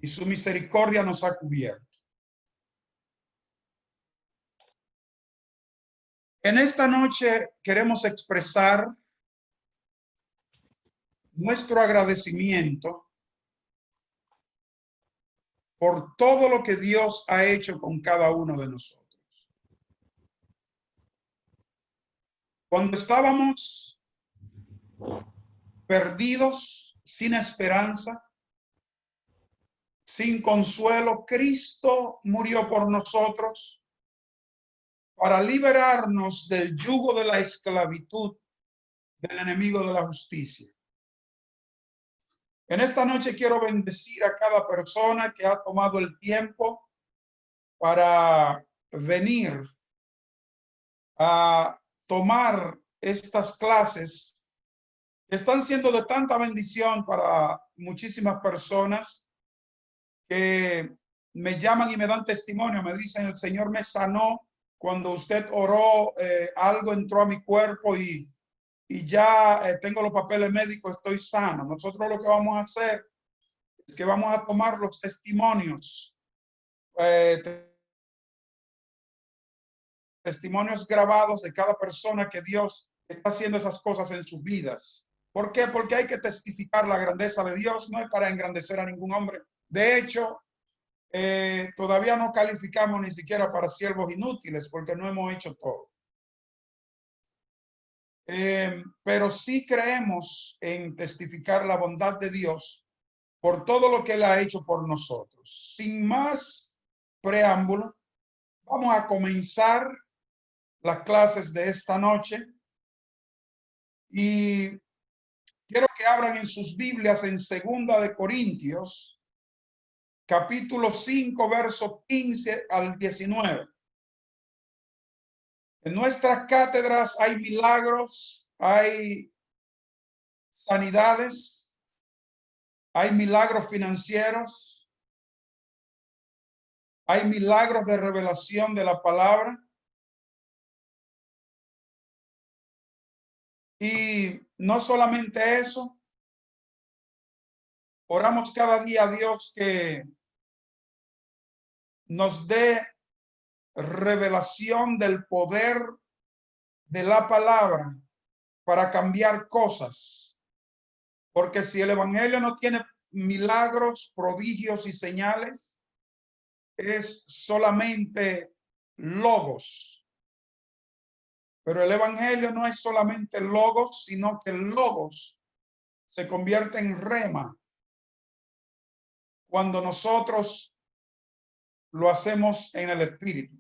y su misericordia nos ha cubierto. En esta noche queremos expresar nuestro agradecimiento por todo lo que Dios ha hecho con cada uno de nosotros. Cuando estábamos perdidos, sin esperanza, sin consuelo, Cristo murió por nosotros para liberarnos del yugo de la esclavitud del enemigo de la justicia. En esta noche quiero bendecir a cada persona que ha tomado el tiempo para venir a tomar estas clases que están siendo de tanta bendición para muchísimas personas que me llaman y me dan testimonio, me dicen: el Señor me sanó cuando usted oró, algo entró a mi cuerpo y ya tengo los papeles médicos, estoy sano. Nosotros lo que vamos a hacer es que vamos a tomar los testimonios, testimonios grabados de cada persona que Dios está haciendo esas cosas en sus vidas. ¿Por qué? Porque hay que testificar la grandeza de Dios, no es para engrandecer a ningún hombre. De hecho, todavía no calificamos ni siquiera para siervos inútiles porque no hemos hecho todo. Pero sí creemos en testificar la bondad de Dios por todo lo que Él ha hecho por nosotros. Sin más preámbulo, vamos a comenzar las clases de esta noche y quiero que abran en sus Biblias en 2 de Corintios, capítulo 5, verso 15 al 19. En nuestras cátedras hay milagros, hay sanidades, hay milagros financieros, hay milagros de revelación de la palabra. Y no solamente eso, oramos cada día a Dios que nos dé revelación del poder de la palabra para cambiar cosas. Porque si el evangelio no tiene milagros, prodigios y señales, es solamente logos. Pero el evangelio no es solamente logos, sino que el logos se convierte en rema cuando nosotros lo hacemos en el espíritu.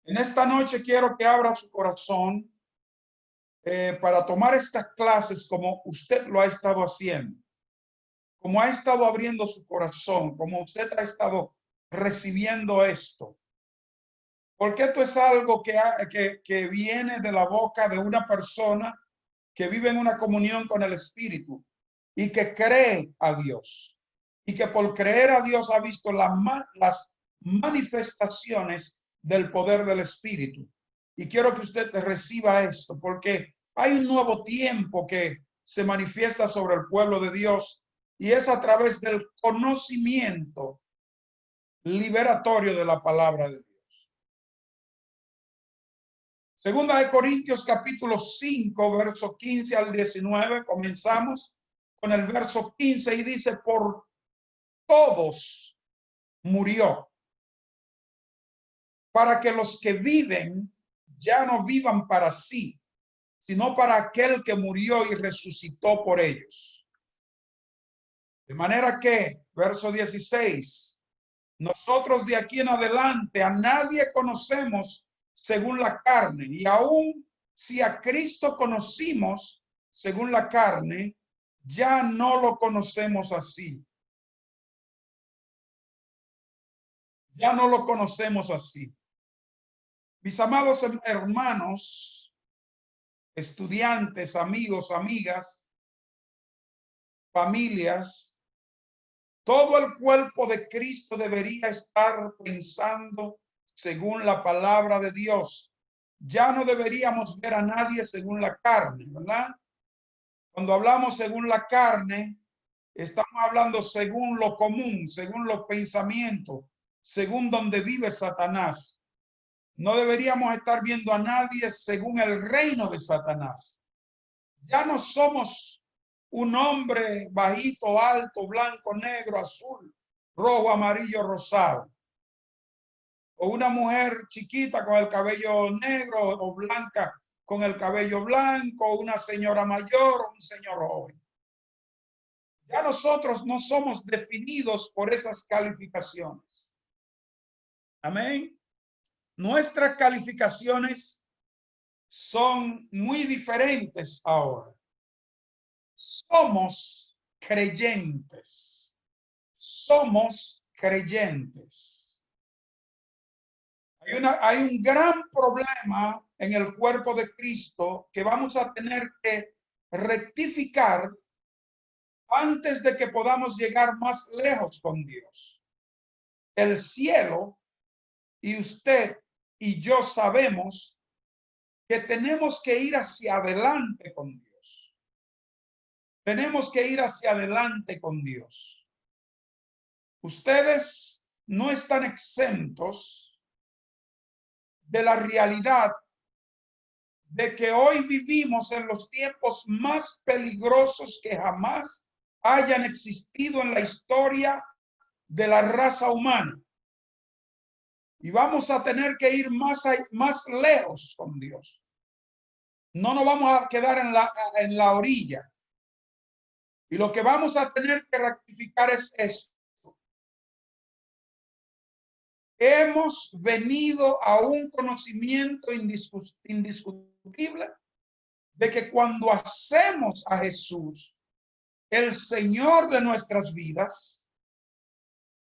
En esta noche quiero que abra su corazón para tomar estas clases como usted lo ha estado haciendo, como ha estado abriendo su corazón, como usted ha estado recibiendo esto. Porque esto es algo que viene de la boca de una persona que vive en una comunión con el Espíritu y que cree a Dios. Y que por creer a Dios ha visto las manifestaciones del poder del Espíritu. Y quiero que usted reciba esto, porque hay un nuevo tiempo que se manifiesta sobre el pueblo de Dios y es a través del conocimiento liberatorio de la palabra de Dios. Segunda de Corintios capítulo 5, verso 15 al 19. Comenzamos con el verso 15 y dice: por todos murió, para que los que viven ya no vivan para sí, sino para aquel que murió y resucitó por ellos. De manera que, verso 16, nosotros de aquí en adelante a nadie conocemos según la carne, y aun si a Cristo conocimos según la carne, ya no lo conocemos así. Ya no lo conocemos así. Mis amados hermanos, estudiantes, amigos, amigas, familias, todo el cuerpo de Cristo debería estar pensando según la palabra de Dios. Ya no deberíamos ver a nadie según la carne, ¿verdad? Cuando hablamos según la carne, Estamos hablando según lo común, según los pensamientos, según donde vive Satanás. No deberíamos estar viendo a nadie según el reino de Satanás. Ya no somos un hombre bajito, alto, blanco, negro, azul, rojo, amarillo, rosado. O una mujer chiquita con el cabello negro o blanca con el cabello blanco, una señora mayor o un señor joven. Ya nosotros no somos definidos por esas calificaciones. Amén. Nuestras calificaciones son muy diferentes ahora. Somos creyentes. Somos creyentes. Hay un gran problema en el cuerpo de Cristo que vamos a tener que rectificar antes de que podamos llegar más lejos con Dios. El cielo y usted y yo sabemos que tenemos que ir hacia adelante con Dios. Tenemos que ir hacia adelante con Dios. Ustedes no están exentos de la realidad de que hoy vivimos en los tiempos más peligrosos que jamás hayan existido en la historia de la raza humana. Y vamos a tener que ir más lejos con Dios. No nos vamos a quedar en la orilla. Y lo que vamos a tener que rectificar es esto. Hemos venido a un conocimiento indiscutible de que cuando hacemos a Jesús el Señor de nuestras vidas,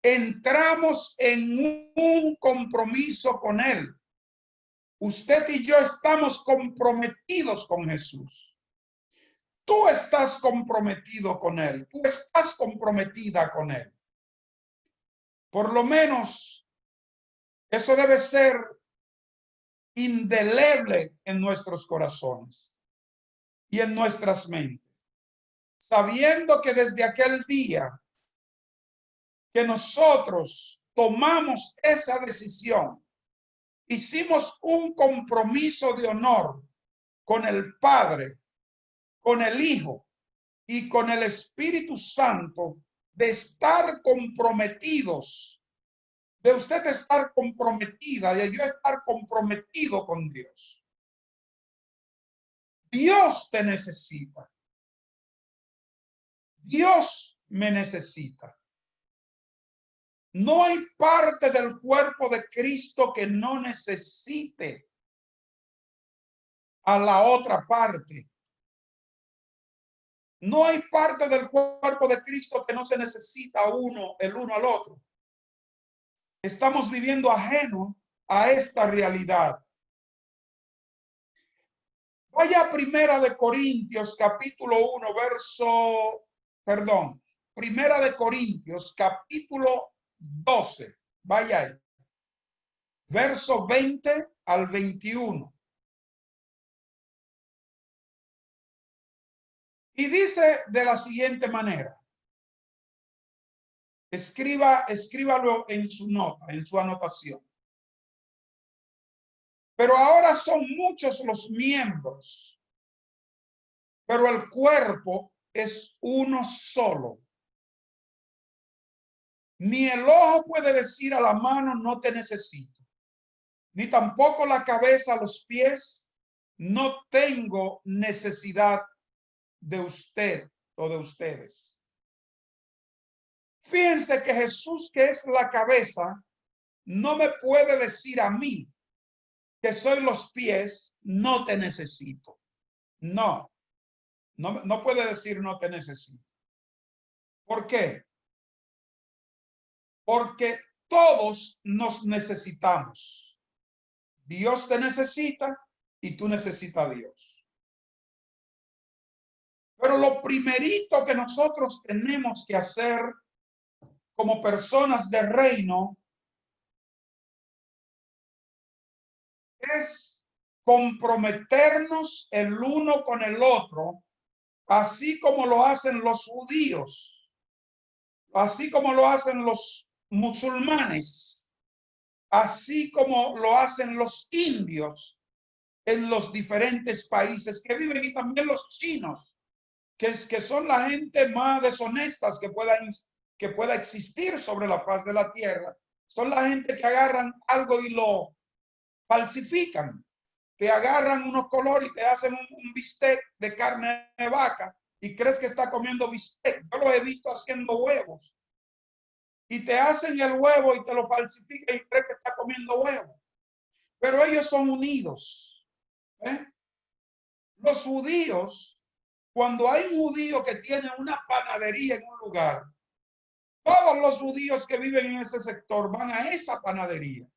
entramos en un compromiso con Él. Usted y yo estamos comprometidos con Jesús. Tú estás comprometido con Él. Tú estás comprometida con Él. Por lo menos eso debe ser indeleble en nuestros corazones y en nuestras mentes, sabiendo que desde aquel día que nosotros tomamos esa decisión, hicimos un compromiso de honor con el Padre, con el Hijo y con el Espíritu Santo, de estar comprometidos, de usted estar comprometida, de yo estar comprometido con Dios. Dios te necesita. Dios me necesita. No hay parte del cuerpo de Cristo que no necesite a la otra parte. No hay parte del cuerpo de Cristo que no se necesita el uno al otro. Estamos viviendo ajeno a esta realidad. Vaya a Primera de Corintios, capítulo 1, Primera de Corintios, capítulo 12. Vaya ahí. Verso 20 al 21. Y dice de la siguiente manera. Escríbalo en su nota, en su anotación. Pero ahora son muchos los miembros, pero el cuerpo es uno solo. Ni el ojo puede decir a la mano, no te necesito, ni tampoco la cabeza a los pies, no tengo necesidad de usted o de ustedes. Fíjense que Jesús, que es la cabeza, no me puede decir a mí, que soy los pies, no te necesito. No puede decir no te necesito. ¿Por qué? Porque todos nos necesitamos. Dios te necesita y tú necesitas a Dios. Pero lo primerito que nosotros tenemos que hacer como personas de reino es comprometernos el uno con el otro, así como lo hacen los judíos. así como lo hacen los musulmanes, así como lo hacen los indios en los diferentes países que viven, y también los chinos, que son la gente más deshonestas que pueda existir sobre la faz de la tierra. Son la gente que agarran algo y lo falsifican, que agarran unos colores y te hacen un bistec de carne de vaca y crees que está comiendo bistec. Yo lo he visto haciendo huevos y te hacen el huevo y te lo falsifican y crees que está comiendo huevo. Pero ellos son unidos. Los judíos, cuando hay un judío que tiene una panadería en un lugar, todos los judíos que viven en ese sector van a esa panadería,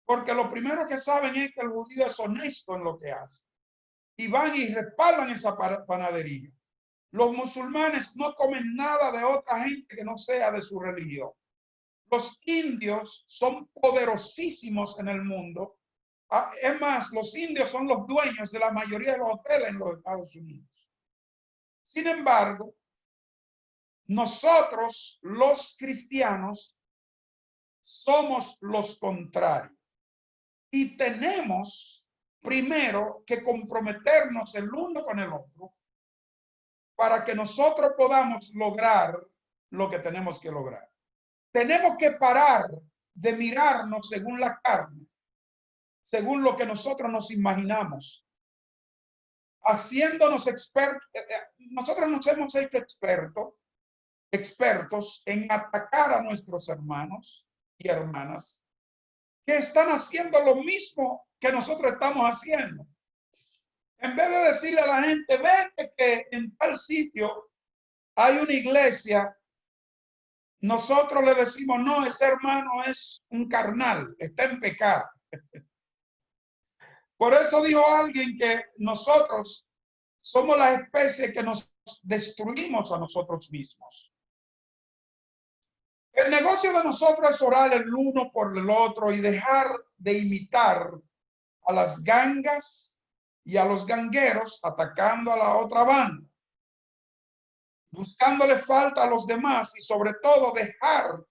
porque lo primero que saben es que el judío es honesto en lo que hace, y van y respaldan esa panadería. Los musulmanes no comen nada de otra gente que no sea de su religión. Los indios son poderosísimos en el mundo. Es más, los indios son los dueños de la mayoría de los hoteles en los Estados Unidos. Sin embargo, nosotros, los cristianos, somos los contrarios. Y tenemos primero que comprometernos el uno con el otro para que nosotros podamos lograr lo que tenemos que lograr. Tenemos que parar de mirarnos según la carne, según lo que nosotros nos imaginamos, haciéndonos expertos. Nosotros nos hemos hecho expertos en atacar a nuestros hermanos y hermanas que están haciendo lo mismo que nosotros estamos haciendo. En vez de decirle a la gente, vete que en tal sitio hay una iglesia, nosotros le decimos, no, ese hermano es un carnal, está en pecado. Por eso dijo alguien que nosotros somos la especie que nos destruimos a nosotros mismos. El negocio de nosotros es orar el uno por el otro y dejar de imitar a las gangas y a los gangueros atacando a la otra banda, buscándole falta a los demás y sobre todo dejar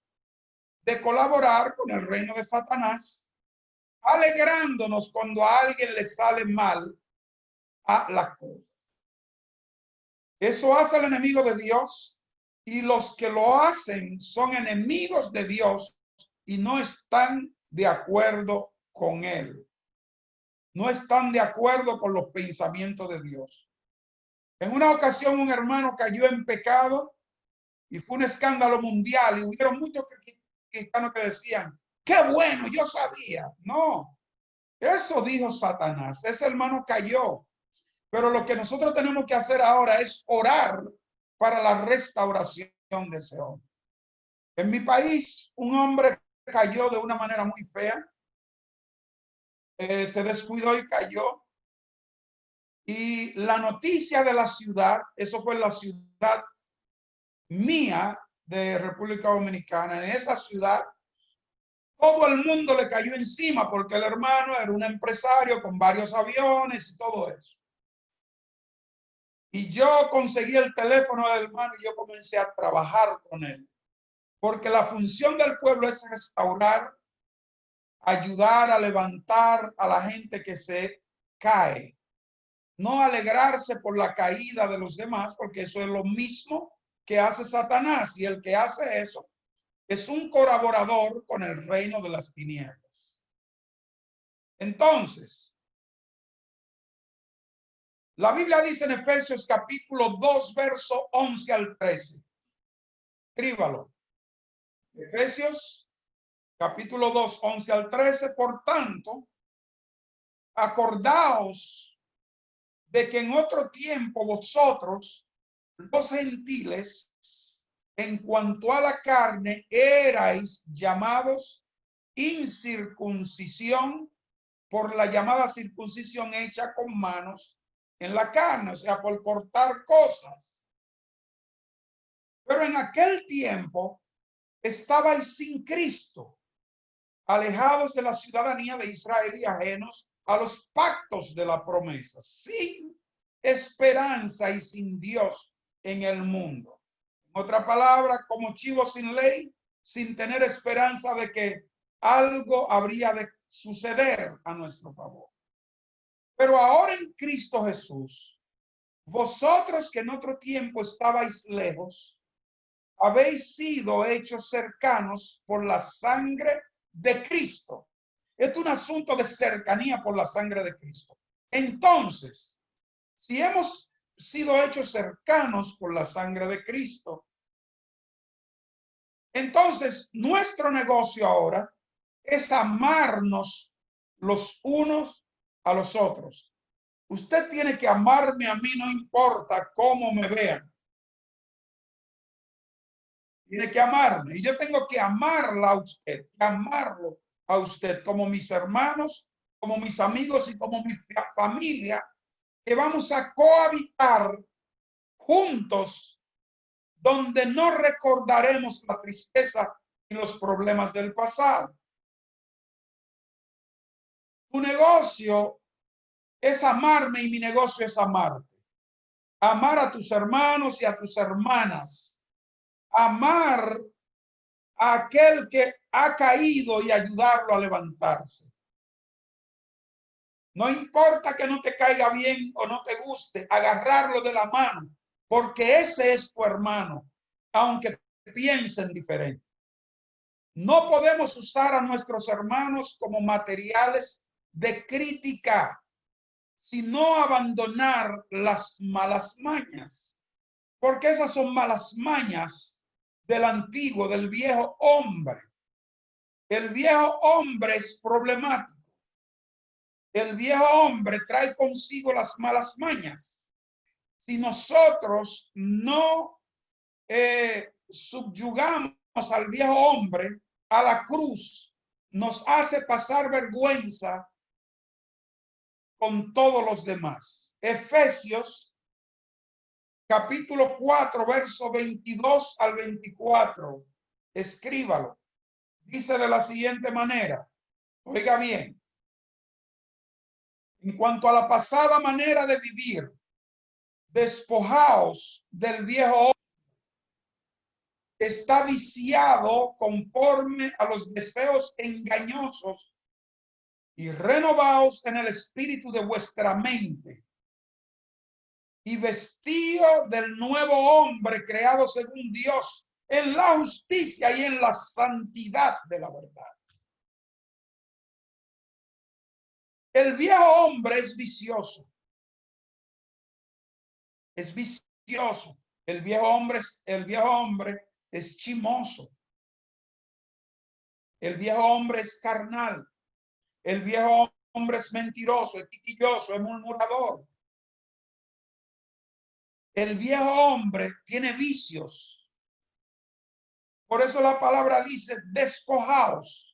de colaborar con el reino de Satanás, alegrándonos cuando a alguien le sale mal a la cosa. Eso hace el enemigo de Dios, y los que lo hacen son enemigos de Dios y no están de acuerdo con él. No están de acuerdo con los pensamientos de Dios. En una ocasión un hermano cayó en pecado y fue un escándalo mundial, y hubieron muchos cristianos que decían, qué bueno, yo sabía. No, eso dijo Satanás. Ese hermano cayó. Pero lo que nosotros tenemos que hacer ahora es orar para la restauración de ese hombre. En mi país, un hombre cayó de una manera muy fea. Se descuidó y cayó. Y la noticia de la ciudad, eso fue la ciudad mía de República Dominicana, en esa ciudad, todo el mundo le cayó encima porque el hermano era un empresario con varios aviones y todo eso. Y yo conseguí el teléfono del hermano y yo comencé a trabajar con él. Porque la función del pueblo es restaurar, ayudar a levantar a la gente que se cae. No alegrarse por la caída de los demás, porque eso es lo mismo que hace Satanás. Y el que hace eso es un colaborador con el reino de las tinieblas. Entonces, la Biblia dice en Efesios capítulo 2, verso 11 al 13. Escríbalo. Efesios capítulo 2, 11 al 13. Por tanto, acordaos de que en otro tiempo vosotros, los gentiles, en cuanto a la carne, erais llamados incircuncisión por la llamada circuncisión hecha con manos en la carne, o sea, por cortar cosas. Pero en aquel tiempo estabais sin Cristo, alejados de la ciudadanía de Israel y ajenos a los pactos de la promesa, sin esperanza y sin Dios en el mundo. Otra palabra, como chivo sin ley, sin tener esperanza de que algo habría de suceder a nuestro favor. Pero ahora en Cristo Jesús, vosotros que en otro tiempo estabais lejos, habéis sido hechos cercanos por la sangre de Cristo. Es un asunto de cercanía por la sangre de Cristo. Entonces, si hemos sido hechos cercanos por la sangre de Cristo, entonces nuestro negocio ahora es amarnos los unos a los otros. Usted tiene que amarme a mí, no importa cómo me vean. Tiene que amarme y yo tengo que amarla a usted, amarlo a usted como mis hermanos, como mis amigos y como mi familia, que vamos a cohabitar juntos, donde no recordaremos la tristeza y los problemas del pasado. Tu negocio es amarme y mi negocio es amarte. Amar a tus hermanos y a tus hermanas. Amar a aquel que ha caído y ayudarlo a levantarse. No importa que no te caiga bien o no te guste, agarrarlo de la mano, porque ese es tu hermano, aunque piensen diferente. No podemos usar a nuestros hermanos como materiales de crítica, sino abandonar las malas mañas, porque esas son malas mañas del antiguo, del viejo hombre. El viejo hombre es problemático. El viejo hombre trae consigo las malas mañas. Si nosotros no subyugamos al viejo hombre a la cruz, nos hace pasar vergüenza con todos los demás. Efesios capítulo 4, verso 22 al 24. Escríbalo. Dice de la siguiente manera. Oiga bien. En cuanto a la pasada manera de vivir, despojaos del viejo hombre que está viciado conforme a los deseos engañosos y renovaos en el espíritu de vuestra mente y vestío del nuevo hombre creado según Dios en la justicia y en la santidad de la verdad. El viejo hombre es vicioso. Es vicioso. El viejo hombre es chimoso. El viejo hombre es carnal. El viejo hombre es mentiroso, es quisquilloso, es murmurador. El viejo hombre tiene vicios. Por eso la palabra dice, despojaos.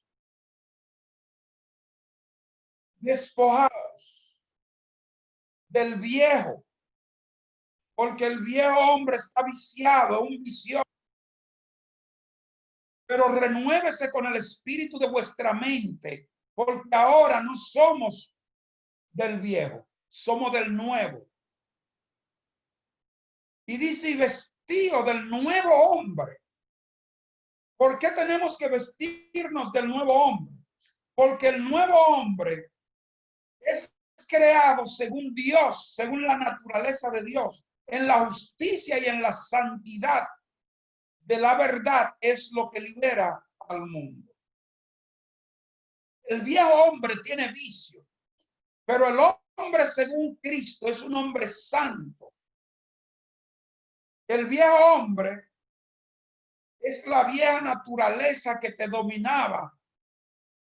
Despojaos del viejo. Porque el viejo hombre está viciado, un vicioso. Pero renuévese con el espíritu de vuestra mente, porque ahora no somos del viejo, somos del nuevo. Y dice, y vestido del nuevo hombre. ¿Por qué tenemos que vestirnos del nuevo hombre? Porque el nuevo hombre es creado según Dios, según la naturaleza de Dios, en la justicia y en la santidad de la verdad es lo que libera al mundo. El viejo hombre tiene vicio, pero el hombre según Cristo es un hombre santo. El viejo hombre es la vieja naturaleza que te dominaba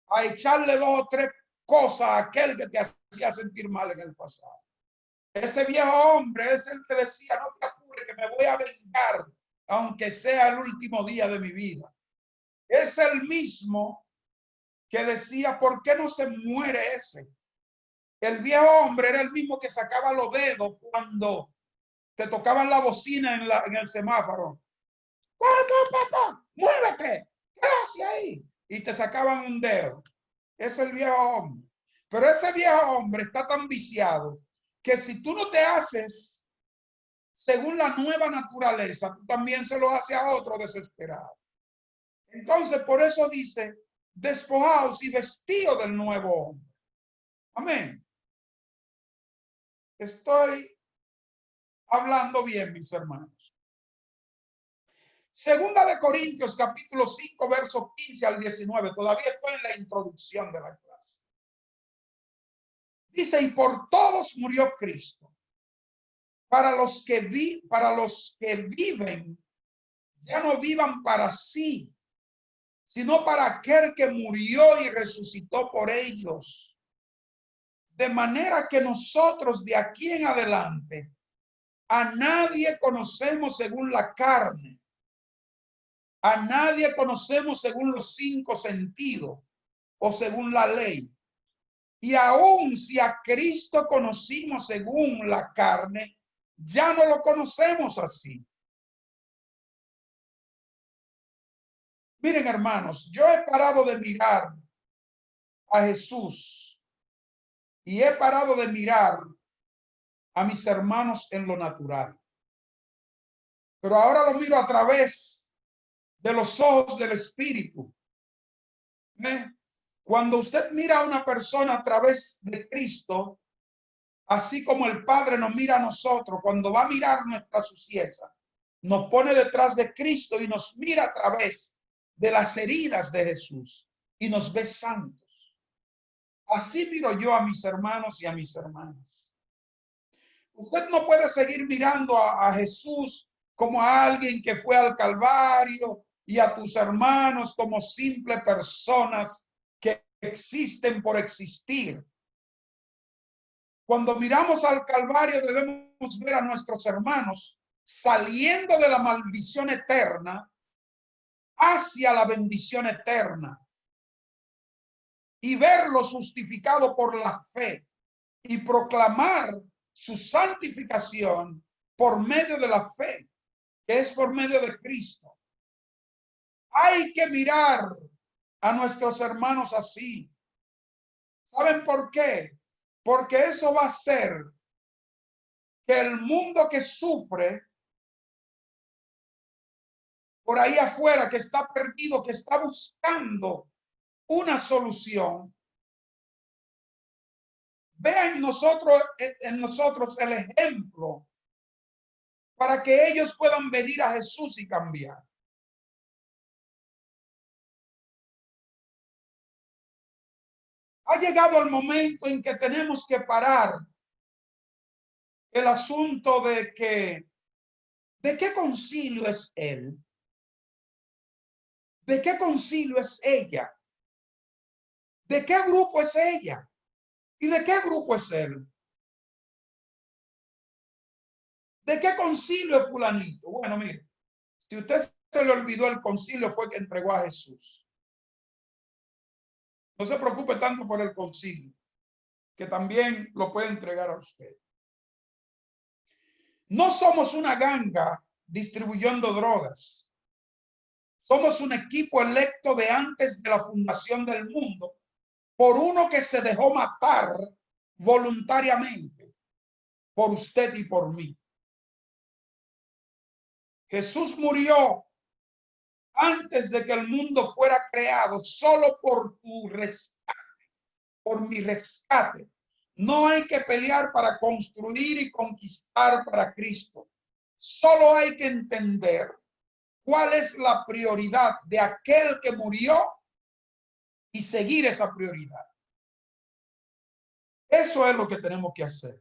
a echarle 2 o 3 cosas a aquel que te hacía sentir mal en el pasado. Ese viejo hombre es el que decía, no te apures que me voy a vengar, aunque sea el último día de mi vida. Es el mismo que decía, ¿por qué no se muere ese? El viejo hombre era el mismo que sacaba los dedos cuando te tocaban la bocina en el semáforo. ¡Muévete! ¿Qué haces ahí? Y te sacaban un dedo. Es el viejo hombre. Pero ese viejo hombre está tan viciado que si tú no te haces según la nueva naturaleza, tú también se lo haces a otro desesperado. Entonces, por eso dice, despojaos y vestidos del nuevo hombre. Amén. Estoy hablando bien, mis hermanos. Segunda de Corintios, capítulo 5, versos 15 al 19. Todavía estoy en la introducción de la clase. Dice, y por todos murió Cristo. Para los que viven, ya no vivan para sí, sino para aquel que murió y resucitó por ellos. De manera que nosotros de aquí en adelante a nadie conocemos según la carne. A nadie conocemos según los 5 sentidos o según la ley. Y aun si a Cristo conocimos según la carne, ya no lo conocemos así. Miren, hermanos, yo he parado de mirar a Jesús y he parado de mirar a mis hermanos en lo natural. Pero ahora lo miro a través de los ojos del Espíritu. Cuando usted mira a una persona a través de Cristo, así como el Padre nos mira a nosotros, cuando va a mirar nuestra suciedad, nos pone detrás de Cristo y nos mira a través de las heridas de Jesús y nos ve santos. Así miro yo a mis hermanos y a mis hermanas. Usted no puede seguir mirando a Jesús como a alguien que fue al Calvario y a tus hermanos como simples personas que existen por existir. Cuando miramos al Calvario debemos ver a nuestros hermanos saliendo de la maldición eterna hacia la bendición eterna y verlos justificados por la fe y proclamar su santificación por medio de la fe, que es por medio de Cristo. Hay que mirar a nuestros hermanos así. ¿Saben por qué? Porque eso va a hacer que el mundo que sufre por ahí afuera, que está perdido, que está buscando una solución, vea en nosotros el ejemplo para que ellos puedan venir a Jesús y cambiar. Ha llegado el momento en que tenemos que parar el asunto de qué concilio es él, de qué concilio es ella, de qué grupo es ella y de qué grupo es él. ¿De qué concilio es fulanito? Bueno, mire, si usted se le olvidó el concilio fue que entregó a Jesús. No se preocupe tanto por el concilio, que también lo puede entregar a usted. No somos una ganga distribuyendo drogas. Somos un equipo electo de antes de la fundación del mundo por uno que se dejó matar voluntariamente por usted y por mí. Jesús murió antes de que el mundo fuera creado, solo por tu rescate, por mi rescate. No hay que pelear para construir y conquistar para Cristo. Solo hay que entender cuál es la prioridad de aquel que murió y seguir esa prioridad. Eso es lo que tenemos que hacer.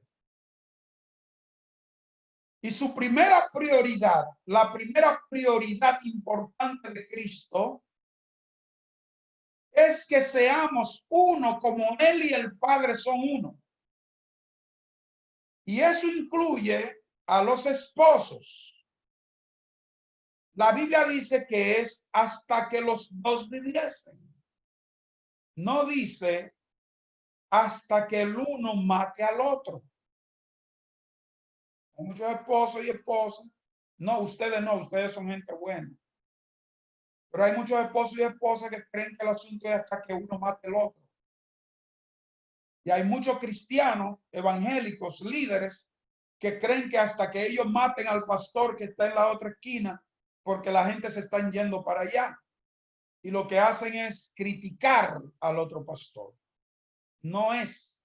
Y su primera prioridad, la primera prioridad importante de Cristo, es que seamos uno como Él y el Padre son uno. Y eso incluye a los esposos. La Biblia dice que es hasta que los dos viviesen. No dice hasta que el uno mate al otro. Hay muchos esposos y esposas. No, ustedes son gente buena. Pero hay muchos esposos y esposas que creen que el asunto es hasta que uno mate al otro. Y hay muchos cristianos evangélicos, líderes, que creen que hasta que ellos maten al pastor que está en la otra esquina, porque la gente se está yendo para allá. Y lo que hacen es criticar al otro pastor. No es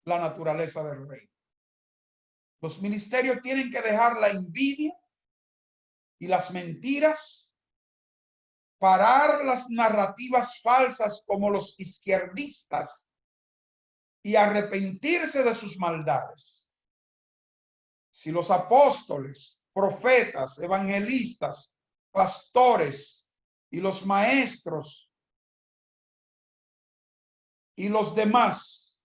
la naturaleza del rey. Los ministerios tienen que dejar la envidia y las mentiras, parar las narrativas falsas como los izquierdistas y arrepentirse de sus maldades. Si los apóstoles, profetas, evangelistas, pastores y los maestros y los demás,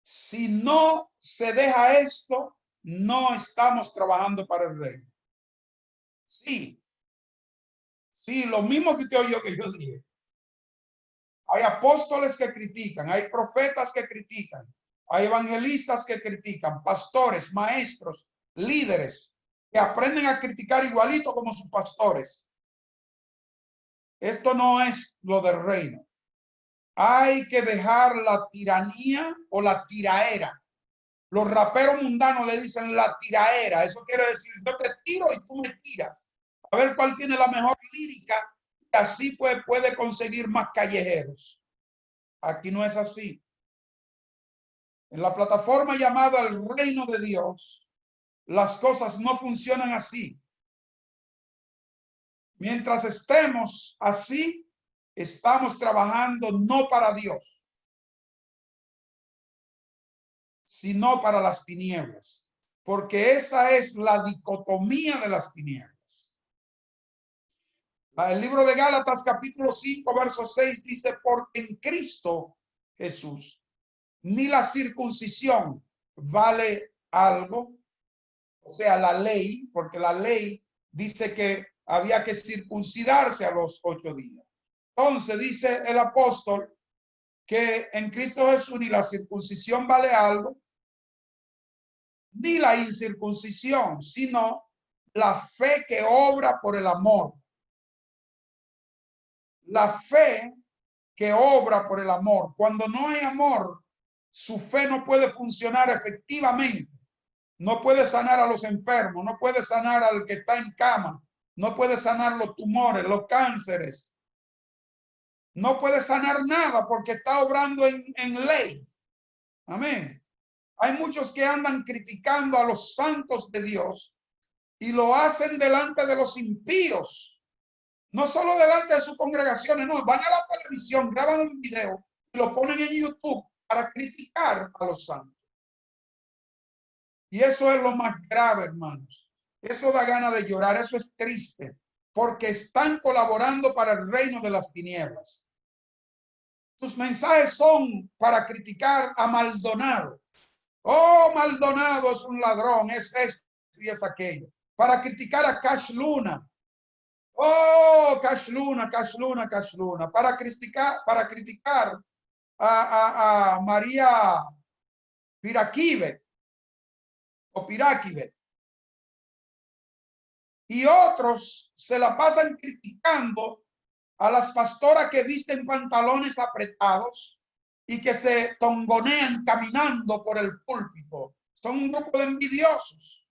si no se deja esto, no estamos trabajando para el reino. Sí, lo mismo que usted oyó que yo dije. Hay apóstoles que critican, hay profetas que critican, hay evangelistas que critican, pastores, maestros, líderes que aprenden a criticar igualito como sus pastores. Esto no es lo del reino. Hay que dejar la tiranía o la tiraera. Los raperos mundanos le dicen la tiraera. Eso quiere decir, yo te tiro y tú me tiras. A ver cuál tiene la mejor lírica. Y así pues puede conseguir más callejeros. Aquí no es así. En la plataforma llamada el reino de Dios, las cosas no funcionan así. Mientras estemos así, estamos trabajando no para Dios, sino para las tinieblas, porque esa es la dicotomía de las tinieblas. El libro de Gálatas capítulo 5 verso 6 dice, porque en Cristo Jesús ni la circuncisión vale algo, o sea, la ley, porque la ley dice que había que circuncidarse a los 8 días. Entonces dice el apóstol que en Cristo Jesús ni la circuncisión vale algo, ni la incircuncisión, sino la fe que obra por el amor. La fe que obra por el amor. Cuando no hay amor, su fe no puede funcionar efectivamente. No puede sanar a los enfermos, no puede sanar al que está en cama, no puede sanar los tumores, los cánceres. No puede sanar nada porque está obrando en ley. Amén. Hay muchos que andan criticando a los santos de Dios y lo hacen delante de los impíos. No solo delante de sus congregaciones, no, van a la televisión, graban un video y lo ponen en YouTube para criticar a los santos. Y eso es lo más grave, hermanos. Eso da ganas de llorar, eso es triste, porque están colaborando para el reino de las tinieblas. Sus mensajes son para criticar a Maldonado. Oh, Maldonado es un ladrón, es esto y es aquello. Para criticar a Cash Luna. Oh, Cash Luna, Cash Luna, Cash Luna. Para criticar a María Piraquive o Piraquive. Y otros se la pasan criticando a las pastoras que visten pantalones apretados y que se tongonean caminando por el púlpito. Son un grupo de envidiosos.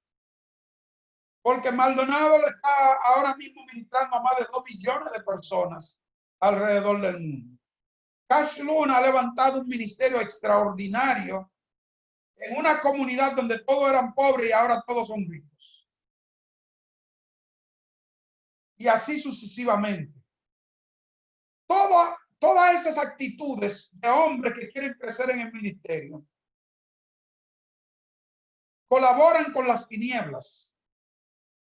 Porque Maldonado le está ahora mismo ministrando a más de 2 millones de personas alrededor del mundo. Cash Luna ha levantado un ministerio extraordinario en una comunidad donde todos eran pobres y ahora todos son ricos. Y así sucesivamente. Todas esas actitudes de hombres que quieren crecer en el ministerio colaboran con las tinieblas.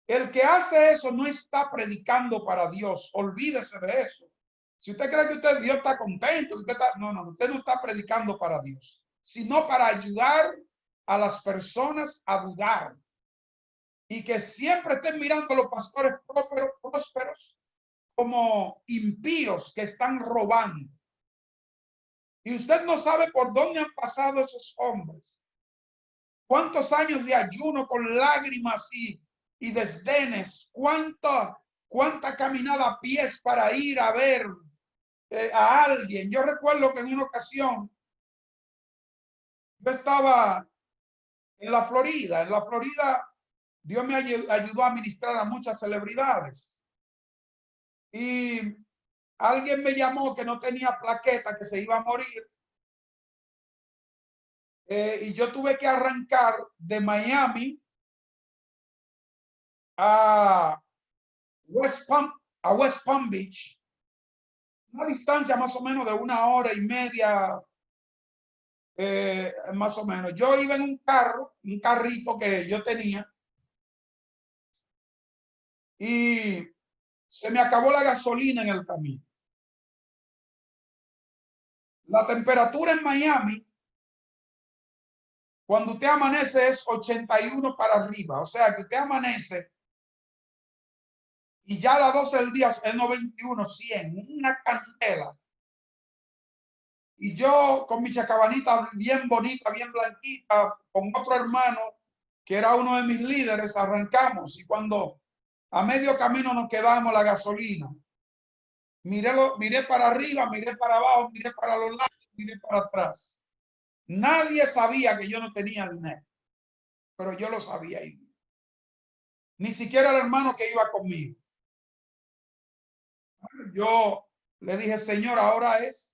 El que hace eso no está predicando para Dios. Olvídese de eso. Si usted cree que Dios está contento, usted no está predicando para Dios, sino para ayudar a las personas a dudar y que siempre estén mirando a los pastores prósperos como impíos que están robando. Y usted no sabe por dónde han pasado esos hombres. Cuántos años de ayuno con lágrimas y desdenes. Cuánta caminada a pies para ir a ver a alguien. Yo recuerdo que en una ocasión Yo estaba en la Florida. En la Florida, Dios me ayudó a ministrar a muchas celebridades. Y alguien me llamó que no tenía plaqueta, que se iba a morir. Y yo tuve que arrancar de Miami a West Palm Beach, una distancia más o menos de 1 hora y media, más o menos. Yo iba en un carrito que yo tenía, y se me acabó la gasolina en el camino. La temperatura en Miami, cuando usted amanece, es 81 para arriba. O sea, que usted amanece y ya a las 12 del día es 91, 100, una candela. Y yo con mi chacabanita bien bonita, bien blanquita, con otro hermano que era uno de mis líderes, arrancamos. Y cuando a medio camino nos quedamos la gasolina, miré para arriba, miré para abajo, miré para los lados, miré para atrás. Nadie sabía que yo no tenía dinero, pero yo lo sabía. Ni siquiera el hermano que iba conmigo. Yo le dije, Señor, ahora es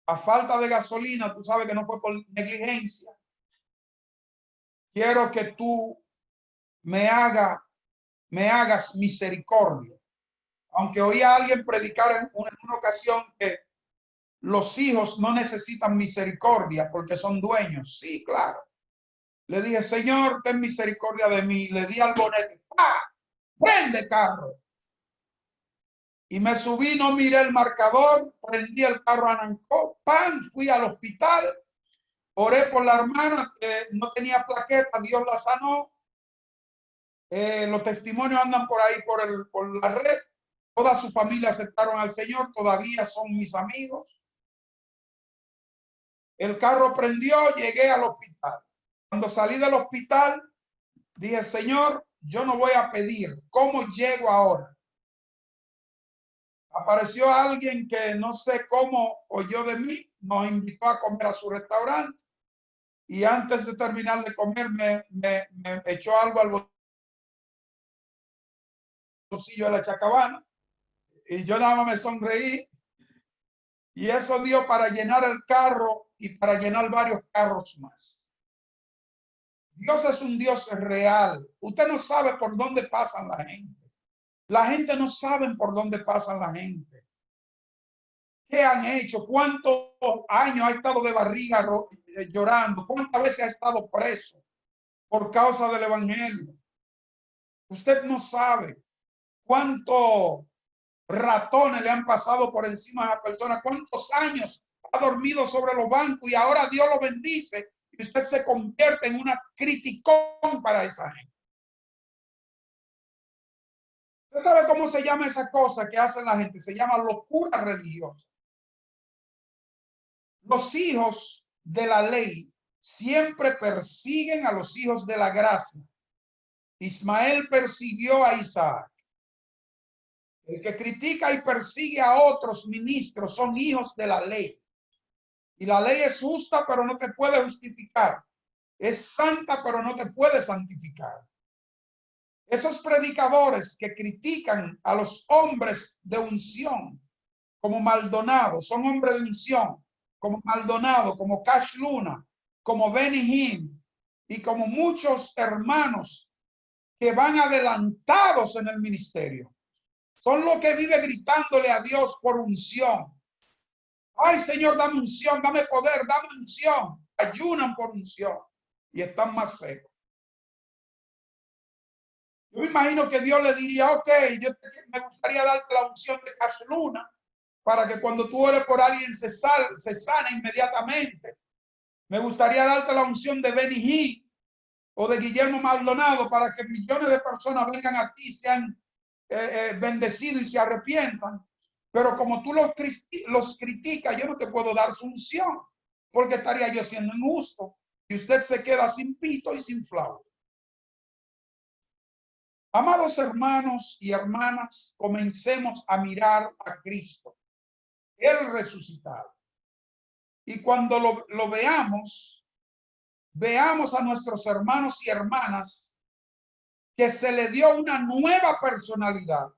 a falta de gasolina. Tú sabes que no fue por negligencia. Quiero que tú me hagas misericordia. Aunque oí a alguien predicar en una ocasión que los hijos no necesitan misericordia porque son dueños. Sí, claro. Le dije, Señor, ten misericordia de mí. Le di al bonete. ¡Pah! ¡Prende carro! Y me subí, no miré el marcador, prendí el carro, arrancó, ¡pam! Fui al hospital, oré por la hermana que no tenía plaqueta, Dios la sanó. Los testimonios andan por ahí por la red. Toda su familia aceptaron al Señor, todavía son mis amigos. El carro prendió, llegué al hospital. Cuando salí del hospital, dije, Señor, yo no voy a pedir. ¿Cómo llego ahora? Apareció alguien que no sé cómo oyó de mí, nos invitó a comer a su restaurante y antes de terminar de comer me echó algo al bolsillo de la chacabana y yo nada más me sonreí, y eso dio para llenar el carro y para llenar varios carros más. Dios es un Dios real. Usted no sabe por dónde pasan la gente. La gente no sabe por dónde pasan la gente. ¿Qué han hecho? ¿Cuántos años ha estado de barriga llorando? ¿Cuántas veces ha estado preso por causa del evangelio? Usted no sabe cuántos ratones le han pasado por encima a la persona, cuántos años ha dormido sobre los bancos y ahora Dios lo bendice y usted se convierte en una criticón para esa gente. ¿Usted sabe cómo se llama esa cosa que hace la gente? Se llama locura religiosa. Los hijos de la ley siempre persiguen a los hijos de la gracia. Ismael persiguió a Isaac. El que critica y persigue a otros ministros son hijos de la ley. Y la ley es justa, pero no te puede justificar. Es santa, pero no te puede santificar. Esos predicadores que critican a los hombres de unción, como Maldonado, son hombres de unción, como Maldonado, como Cash Luna, como Benny Hinn y como muchos hermanos que van adelantados en el ministerio. Son los que viven gritándole a Dios por unción. Ay, Señor, dame unción, dame poder, dame unción. Ayunan por unción y están más secos. Yo me imagino que Dios le diría, ok, me gustaría darte la unción de Cash Luna para que cuando tú ores por alguien se sana inmediatamente. Me gustaría darte la unción de Benny Hinn o de Guillermo Maldonado para que millones de personas vengan a ti, sean bendecidos y se arrepientan. Pero como tú los criticas, yo no te puedo dar su unción porque estaría yo siendo injusto y usted se queda sin pito y sin flauta. Amados hermanos y hermanas, comencemos a mirar a Cristo, el resucitado. Y cuando lo veamos, veamos a nuestros hermanos y hermanas que se le dio una nueva personalidad,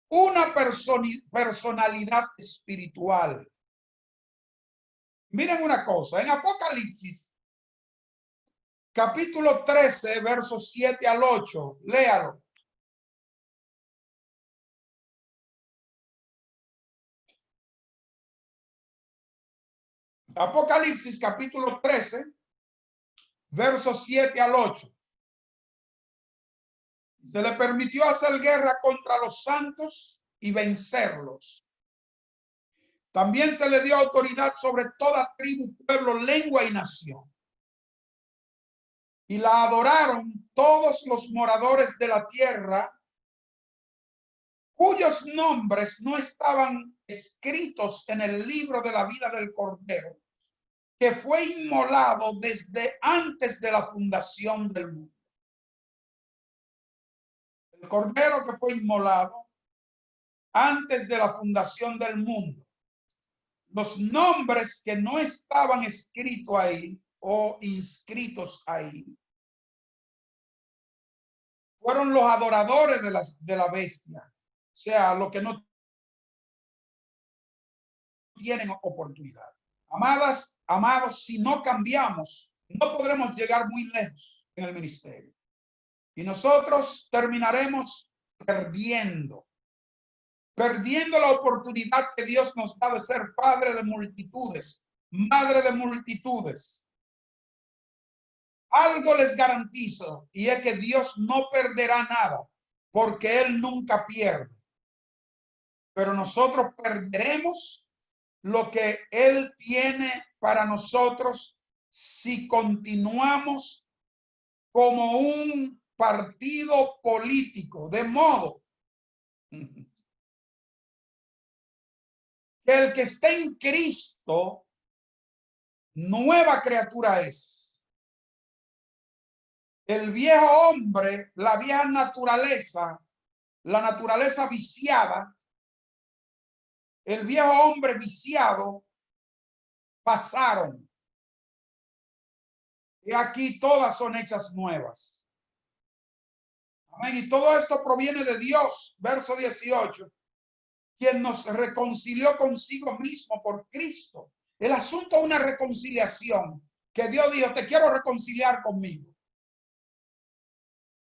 una personalidad espiritual. Miren una cosa, en Apocalipsis, capítulo 13, versos 7 al 8, léalo. Apocalipsis, capítulo 13, versos 7 al 8. Se le permitió hacer guerra contra los santos y vencerlos. También se le dio autoridad sobre toda tribu, pueblo, lengua y nación. Y la adoraron todos los moradores de la tierra, cuyos nombres no estaban escritos en el libro de la vida del Cordero, que fue inmolado desde antes de la fundación del mundo. El Cordero que fue inmolado antes de la fundación del mundo. Los nombres que no estaban escritos ahí o inscritos ahí fueron los adoradores de la bestia, o sea, los que no tienen oportunidad. Amadas, amados, si no cambiamos, no podremos llegar muy lejos en el ministerio. Y nosotros terminaremos perdiendo la oportunidad que Dios nos da de ser padre de multitudes, madre de multitudes. Algo les garantizo, y es que Dios no perderá nada, porque Él nunca pierde. Pero nosotros perderemos lo que Él tiene para nosotros si continuamos como un partido político, de modo que el que esté en Cristo, nueva criatura es. El viejo hombre, la vieja naturaleza, la naturaleza viciada, el viejo hombre viciado, pasaron. Y aquí todas son hechas nuevas. Amén. Y todo esto proviene de Dios, verso 18, quien nos reconcilió consigo mismo por Cristo. El asunto es una reconciliación, que Dios dijo, te quiero reconciliar conmigo.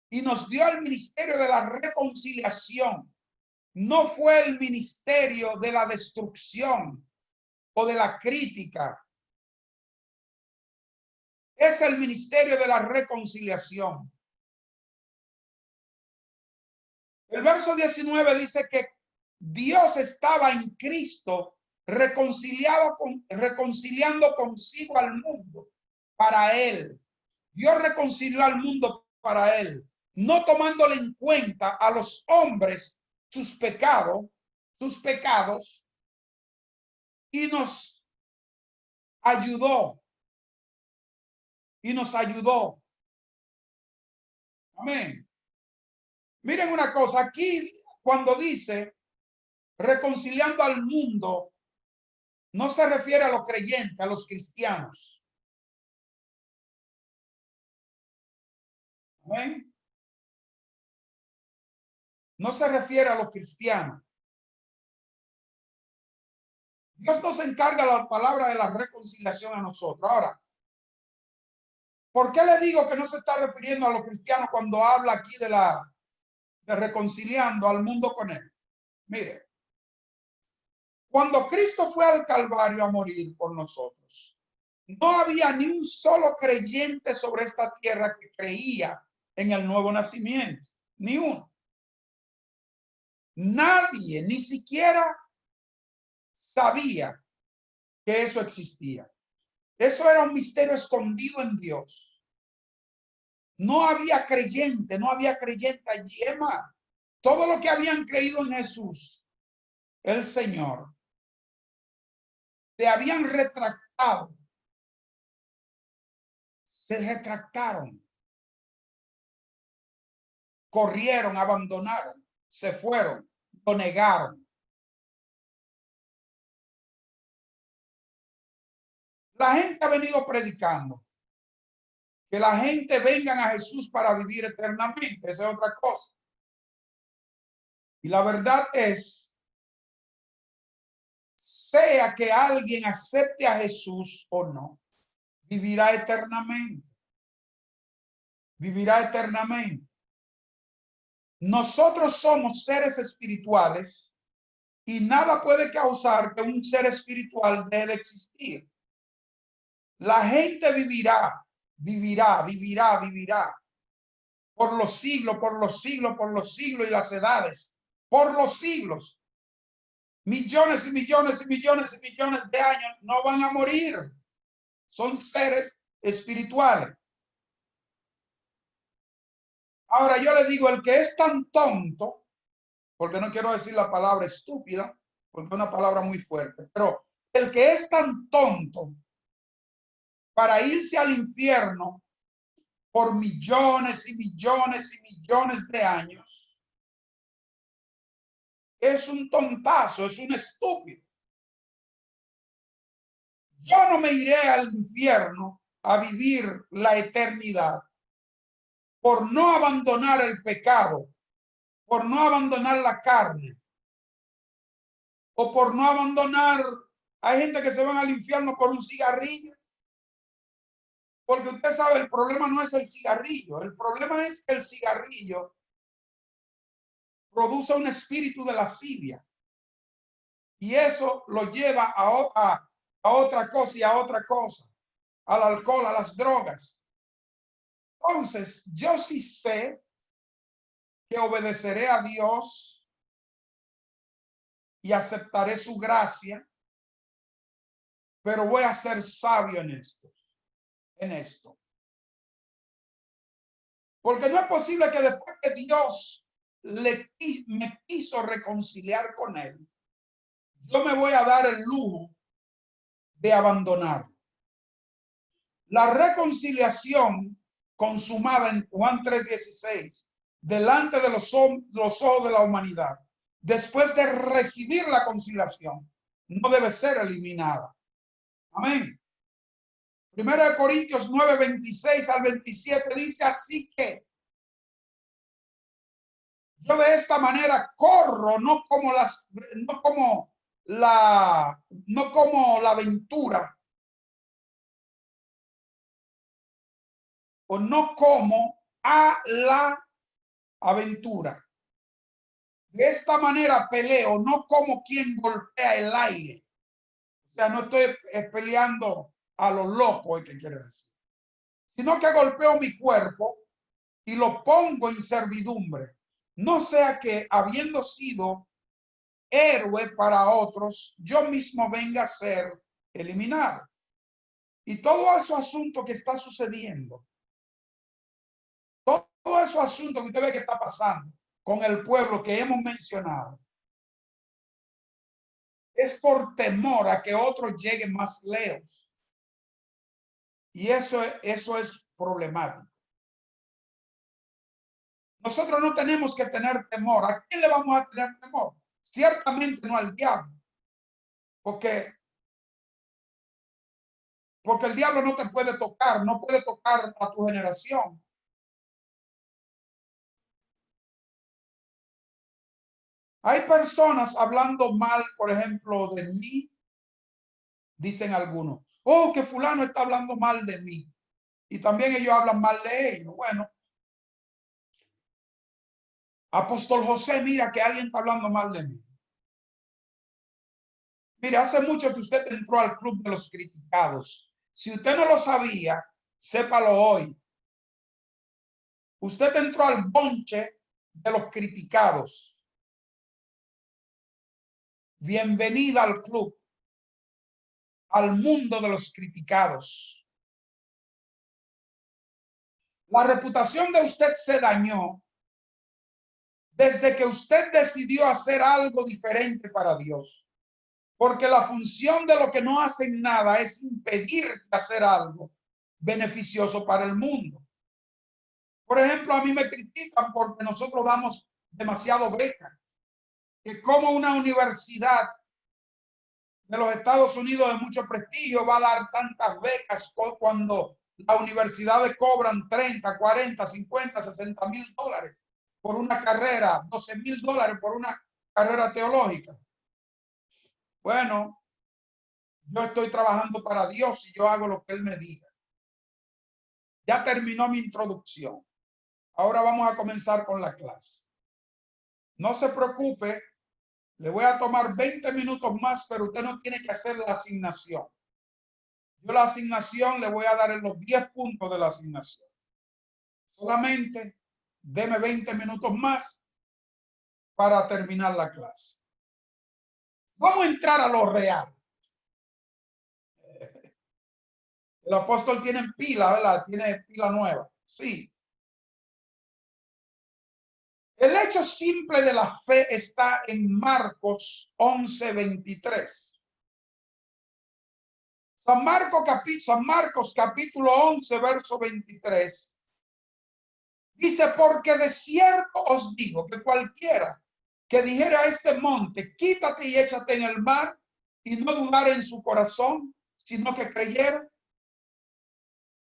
Y nos dio el ministerio de la reconciliación. No fue el ministerio de la destrucción o de la crítica. Es el ministerio de la reconciliación. El verso 19 dice que Dios estaba en Cristo reconciliando consigo al mundo para Él. Dios reconcilió al mundo para Él, no tomándole en cuenta a los hombres sus pecados, y nos ayudó. Amén. Miren una cosa, aquí cuando dice reconciliando al mundo, no se refiere a los creyentes, a los cristianos. Amén. No se refiere a los cristianos. Dios nos encarga la palabra de la reconciliación a nosotros. Ahora, ¿por qué le digo que no se está refiriendo a los cristianos cuando habla aquí de reconciliando al mundo con Él? Mire, cuando Cristo fue al Calvario a morir por nosotros, no había ni un solo creyente sobre esta tierra que creía en el nuevo nacimiento, ni uno. Nadie, ni siquiera sabía que eso existía. Eso era un misterio escondido en Dios. No había creyente allí. Emma, todo lo que habían creído en Jesús, el Señor, se habían retractado. Se retractaron. Corrieron, abandonaron, se fueron, lo negaron. La gente ha venido predicando que la gente vengan a Jesús para vivir eternamente. Esa es otra cosa. Y la verdad es, sea que alguien acepte a Jesús o no, vivirá eternamente. Vivirá eternamente. Nosotros somos seres espirituales y nada puede causar que un ser espiritual deje de existir. La gente vivirá por los siglos, por los siglos, por los siglos y las edades, por los siglos. Millones y millones y millones y millones de años no van a morir. Son seres espirituales. Ahora yo le digo, el que es tan tonto, porque no quiero decir la palabra estúpida, porque es una palabra muy fuerte, pero el que es tan tonto para irse al infierno por millones y millones y millones de años, es un tontazo, es un estúpido. Yo no me iré al infierno a vivir la eternidad por no abandonar el pecado, por no abandonar la carne, o por no abandonar. Hay gente que se van al infierno por un cigarrillo, porque usted sabe, el problema no es el cigarrillo, el problema es que el cigarrillo produce un espíritu de lascivia y eso lo lleva a otra cosa y a otra cosa, al alcohol, a las drogas. Entonces, yo sí sé que obedeceré a Dios y aceptaré su gracia, pero voy a ser sabio en esto. Porque no es posible que después que Dios me quiso reconciliar con él, yo me voy a dar el lujo de abandonarlo. La reconciliación consumada en Juan 3:16, delante de los ojos de la humanidad, después de recibir la conciliación, no debe ser eliminada. Amén. Primera de Corintios 9:26 al 27 dice, así que yo de esta manera corro, no como la aventura, o no como a la aventura. De esta manera peleo, no como quien golpea el aire. O sea, no estoy peleando a lo loco, ¿qué quiere decir? Sino que golpeo mi cuerpo y lo pongo en servidumbre. No sea que, habiendo sido héroe para otros, yo mismo venga a ser eliminado. Y todo ese asunto que está sucediendo, todo ese asunto que usted ve que está pasando con el pueblo que hemos mencionado, es por temor a que otros lleguen más lejos. Y eso es problemático. Nosotros no tenemos que tener temor. ¿A quién le vamos a tener temor? Ciertamente no al diablo. Porque el diablo no te puede tocar, no puede tocar a tu generación. Hay personas hablando mal, por ejemplo, de mí, dicen algunos, oh, que fulano está hablando mal de mí. Y también ellos hablan mal de ellos. Bueno, Apóstol José, mira que alguien está hablando mal de mí. Mire, hace mucho que usted entró al club de los criticados. Si usted no lo sabía, sépalo hoy. Usted entró al bonche de los criticados. Bienvenida al club, al mundo de los criticados. La reputación de usted se dañó desde que usted decidió hacer algo diferente para Dios. Porque la función de lo que no hacen nada es impedir hacer algo beneficioso para el mundo. Por ejemplo, a mí me critican porque nosotros damos demasiado beca. Que como una universidad de los Estados Unidos de mucho prestigio va a dar tantas becas cuando las universidades cobran 30, 40, 50, 60 mil dólares por una carrera, 12 mil dólares por una carrera teológica. Bueno, yo estoy trabajando para Dios y yo hago lo que Él me diga. Ya terminó mi introducción. Ahora vamos a comenzar con la clase. No se preocupe, le voy a tomar 20 minutos más, pero usted no tiene que hacer la asignación. Yo la asignación le voy a dar en los 10 puntos de la asignación. Solamente deme 20 minutos más para terminar la clase. Vamos a entrar a lo real. El apóstol tiene pila, ¿verdad? Tiene pila nueva. Sí. El hecho simple de la fe está en Marcos 11:23. San Marcos capítulo 11, verso 23. Dice, porque de cierto os digo que cualquiera que dijera a este monte, quítate y échate en el mar, y no dudar en su corazón, sino que creyera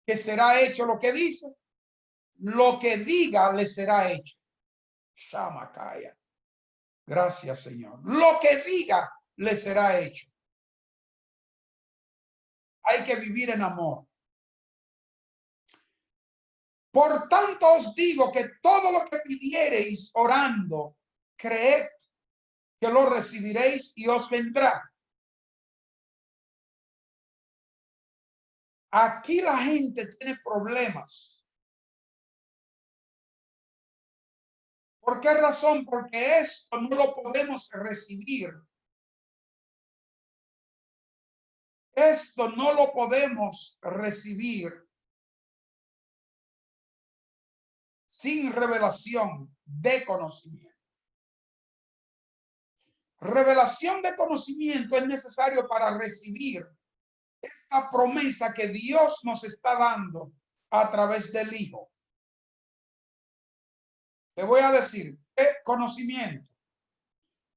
que será hecho lo que dice, lo que diga le será hecho. Shamakaya. Gracias, Señor. Lo que diga le será hecho. Hay que vivir en amor. Por tanto os digo que todo lo que pidiereis orando, creed que lo recibiréis y os vendrá. Aquí la gente tiene problemas. ¿Por qué razón? Porque esto no lo podemos recibir. Esto no lo podemos recibir sin revelación de conocimiento. Revelación de conocimiento es necesario para recibir esta promesa que Dios nos está dando a través del Hijo. Le voy a decir, ¿qué conocimiento?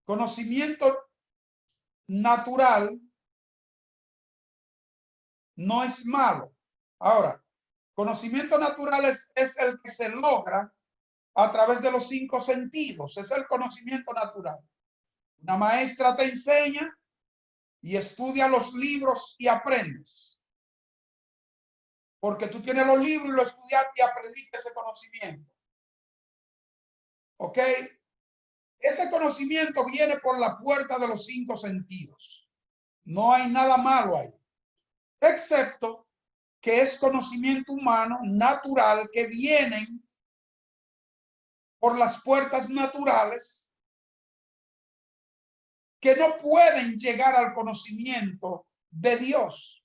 Conocimiento natural no es malo. Ahora, conocimiento natural es el que se logra a través de los 5 sentidos. Es el conocimiento natural. Una maestra te enseña y estudia los libros y aprendes. Porque tú tienes los libros y lo estudiaste y aprendiste ese conocimiento. ¿Ok? Ese conocimiento viene por la puerta de los 5 sentidos. No hay nada malo ahí. Excepto que es conocimiento humano, natural, que vienen por las puertas naturales, que no pueden llegar al conocimiento de Dios.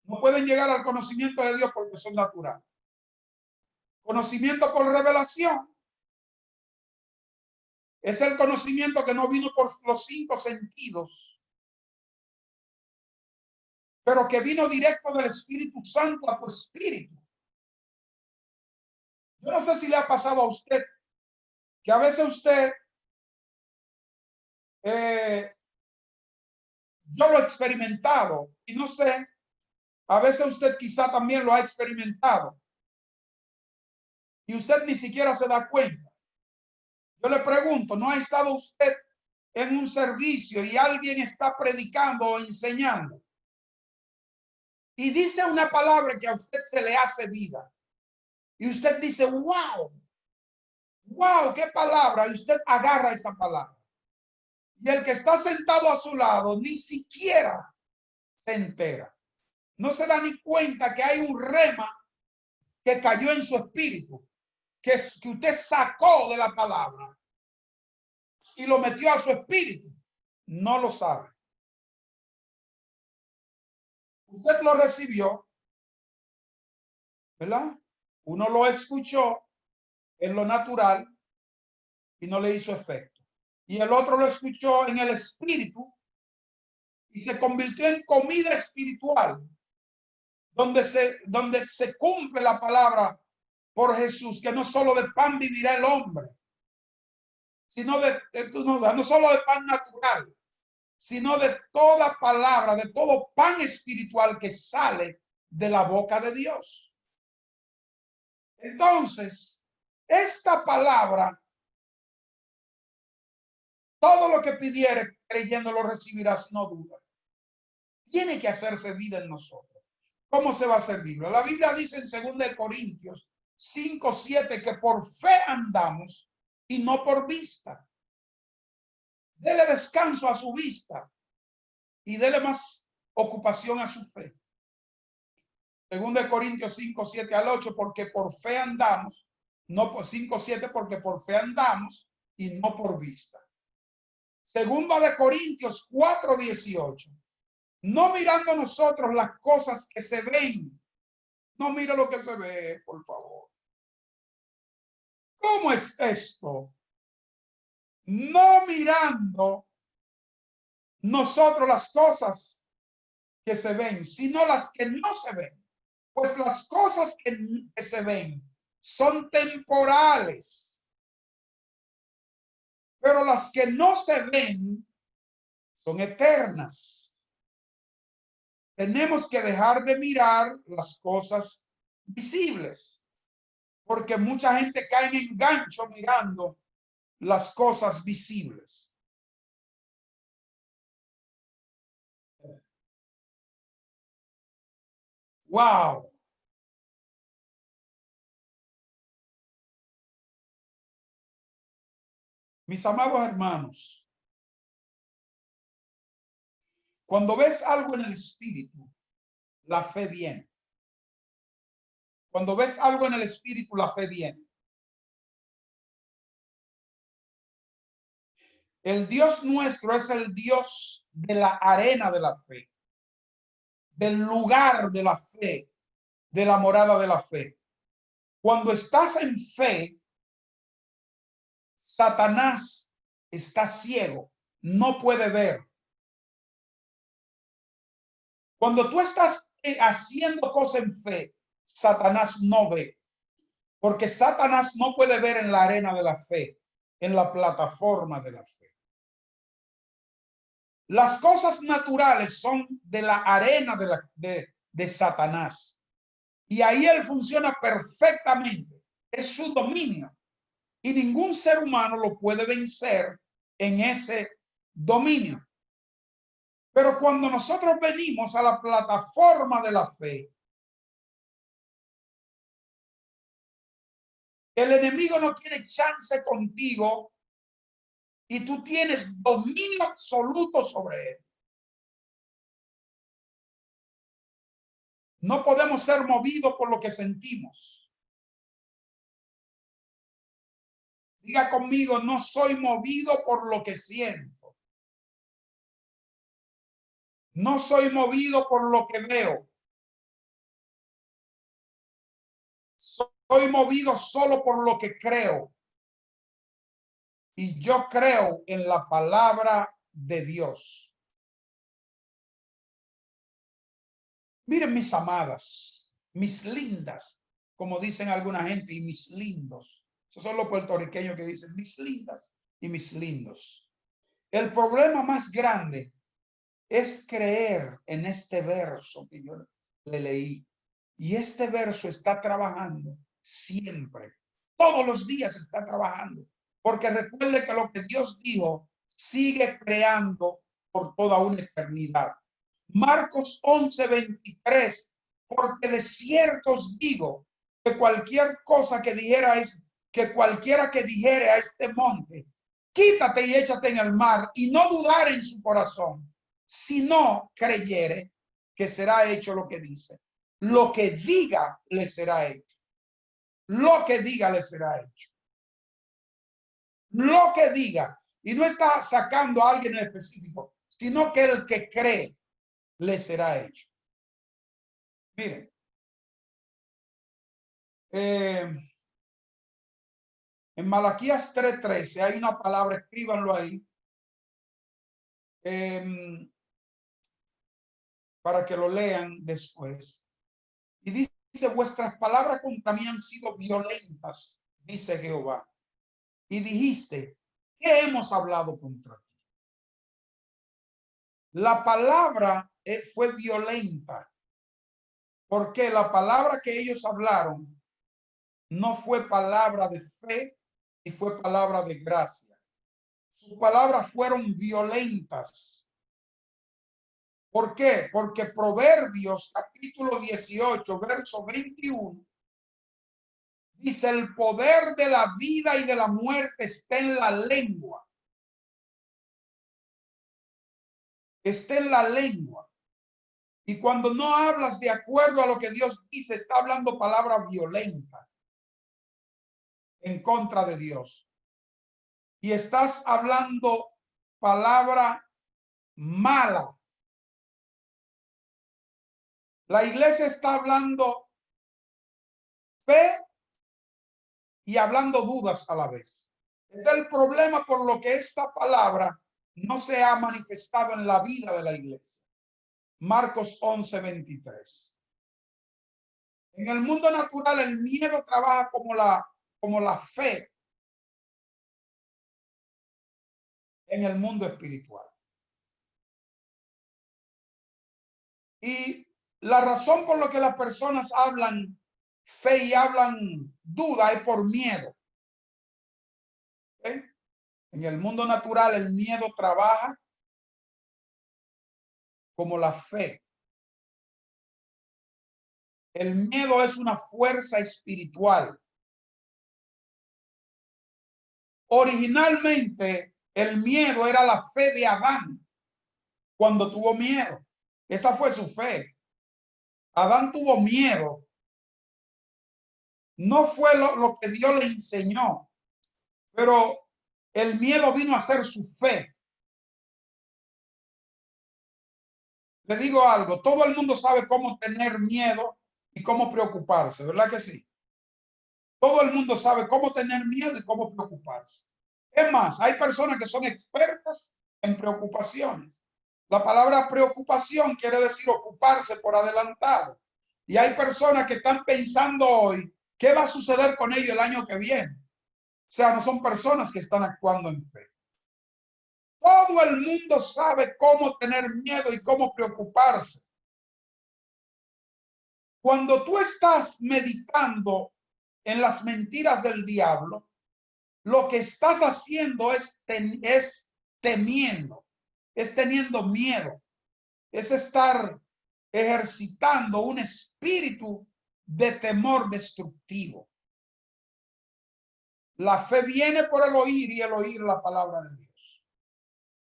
No pueden llegar al conocimiento de Dios porque son naturales. Conocimiento por revelación es el conocimiento que no vino por los 5 sentidos, pero que vino directo del Espíritu Santo a tu espíritu. Yo no sé si le ha pasado a usted que a veces usted, yo lo he experimentado y no sé, a veces usted quizá también lo ha experimentado y usted ni siquiera se da cuenta. Yo le pregunto, ¿no ha estado usted en un servicio y alguien está predicando o enseñando y dice una palabra que a usted se le hace vida? Y usted dice, wow, wow, qué palabra. Y usted agarra esa palabra. Y el que está sentado a su lado ni siquiera se entera. No se da ni cuenta que hay un rema que cayó en su espíritu, que usted sacó de la palabra y lo metió a su espíritu. No lo sabe. Usted lo recibió, ¿verdad? Uno lo escuchó en lo natural y no le hizo efecto. Y el otro lo escuchó en el espíritu y se convirtió en comida espiritual, donde se cumple la palabra por Jesús, que no solo de pan vivirá el hombre, sino no solo de pan natural, sino de toda palabra, de todo pan espiritual que sale de la boca de Dios. Entonces, esta palabra, todo lo que pidiere creyendo lo recibirá si no duda. Tiene que hacerse vida en nosotros. ¿Cómo se va a hacer vida? La Biblia dice en 2 Corintios 5:7 que por fe andamos y no por vista. Dele descanso a su vista y dele más ocupación a su fe. 2 Corintios 5:7-8, porque por fe andamos, no por 5:7, porque por fe andamos y no por vista. 2 Corintios 4:18, no mirando nosotros las cosas que se ven. No mira lo que se ve, por favor. ¿Cómo es esto? No mirando nosotros las cosas que se ven, sino las que no se ven. Pues las cosas que se ven son temporales, pero las que no se ven son eternas. Tenemos que dejar de mirar las cosas visibles, porque mucha gente cae en engancho mirando las cosas visibles. Wow. Mis amados hermanos, cuando ves algo en el espíritu, la fe viene. Cuando ves algo en el espíritu, la fe viene. El Dios nuestro es el Dios de la arena de la fe, del lugar de la fe, de la morada de la fe. Cuando estás en fe, Satanás está ciego, no puede ver. Cuando tú estás haciendo cosas en fe, Satanás no ve, porque Satanás no puede ver en la arena de la fe, en la plataforma de la fe. Las cosas naturales son de la arena de Satanás. Y ahí él funciona perfectamente. Es su dominio. Y ningún ser humano lo puede vencer en ese dominio. Pero cuando nosotros venimos a la plataforma de la fe, el enemigo no tiene chance contigo y tú tienes dominio absoluto sobre él. No podemos ser movidos por lo que sentimos. Diga conmigo, no soy movido por lo que siento. No soy movido por lo que veo. Soy movido solo por lo que creo. Y yo creo en la palabra de Dios. Miren, mis amadas, mis lindas, como dicen alguna gente, y mis lindos. Esos son los puertorriqueños que dicen mis lindas y mis lindos. El problema más grande es creer en este verso que yo le leí. Y este verso está trabajando siempre. Todos los días está trabajando. Porque recuerde que lo que Dios dijo sigue creando por toda una eternidad. Marcos 11:23, porque de cierto os digo que cualquier cosa que dijera es que cualquiera que dijere a este monte, quítate y échate en el mar, y no dudar en su corazón, si no creyere que será hecho lo que dice. Lo que diga le será hecho. Lo que diga le será hecho. Lo que diga. Y no está sacando a alguien en específico, sino que el que cree le será hecho. Miren, en Malaquías 3:13 hay una palabra, escríbanlo ahí, para que lo lean después. Y dice, vuestras palabras contra mí han sido violentas, dice Jehová. Y dijiste, ¿qué hemos hablado contra ti? La palabra fue violenta, porque la palabra que ellos hablaron no fue palabra de fe y fue palabra de gracia. Sus palabras fueron violentas. ¿Por qué? Porque Proverbios capítulo 18, verso 21, dice: el poder de la vida y de la muerte está en la lengua. Está en la lengua. Y cuando no hablas de acuerdo a lo que Dios dice, está hablando palabra violenta en contra de Dios. Y estás hablando palabra mala. La iglesia está hablando fe y hablando dudas a la vez. Es el problema por lo que esta palabra no se ha manifestado en la vida de la iglesia. Marcos 11, 23. En el mundo natural el miedo trabaja como la fe en el mundo espiritual. Y la razón por la que las personas hablan fe y hablan duda es por miedo. ¿Eh? En el mundo natural el miedo trabaja como la fe. El miedo es una fuerza espiritual. Originalmente el miedo era la fe de Adán cuando tuvo miedo. Esa fue su fe. Adán tuvo miedo. No fue lo que Dios le enseñó, pero el miedo vino a ser su fe. Le digo algo, todo el mundo sabe cómo tener miedo y cómo preocuparse, ¿verdad que sí? Todo el mundo sabe cómo tener miedo y cómo preocuparse. Es más, hay personas que son expertas en preocupaciones. La palabra preocupación quiere decir ocuparse por adelantado. Y hay personas que están pensando hoy qué va a suceder con ellos el año que viene. O sea, no son personas que están actuando en fe. Todo el mundo sabe cómo tener miedo y cómo preocuparse. Cuando tú estás meditando en las mentiras del diablo, lo que estás haciendo es temiendo, es teniendo miedo, es estar ejercitando un espíritu de temor destructivo. La fe viene por el oír y el oír la palabra de Dios.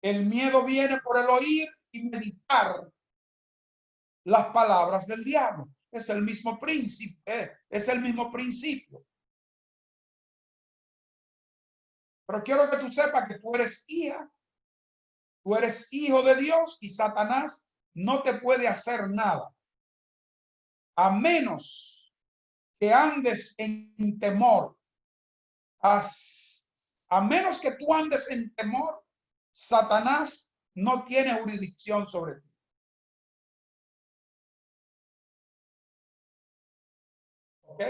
El miedo viene por el oír y meditar las palabras del diablo. Es el mismo principio, es el mismo principio. Pero quiero que tú sepas que tú eres hija, tú eres hijo de Dios y Satanás no te puede hacer nada. A menos que andes en temor. A menos que tú andes en temor, Satanás no tiene jurisdicción sobre ti. ¿Ok?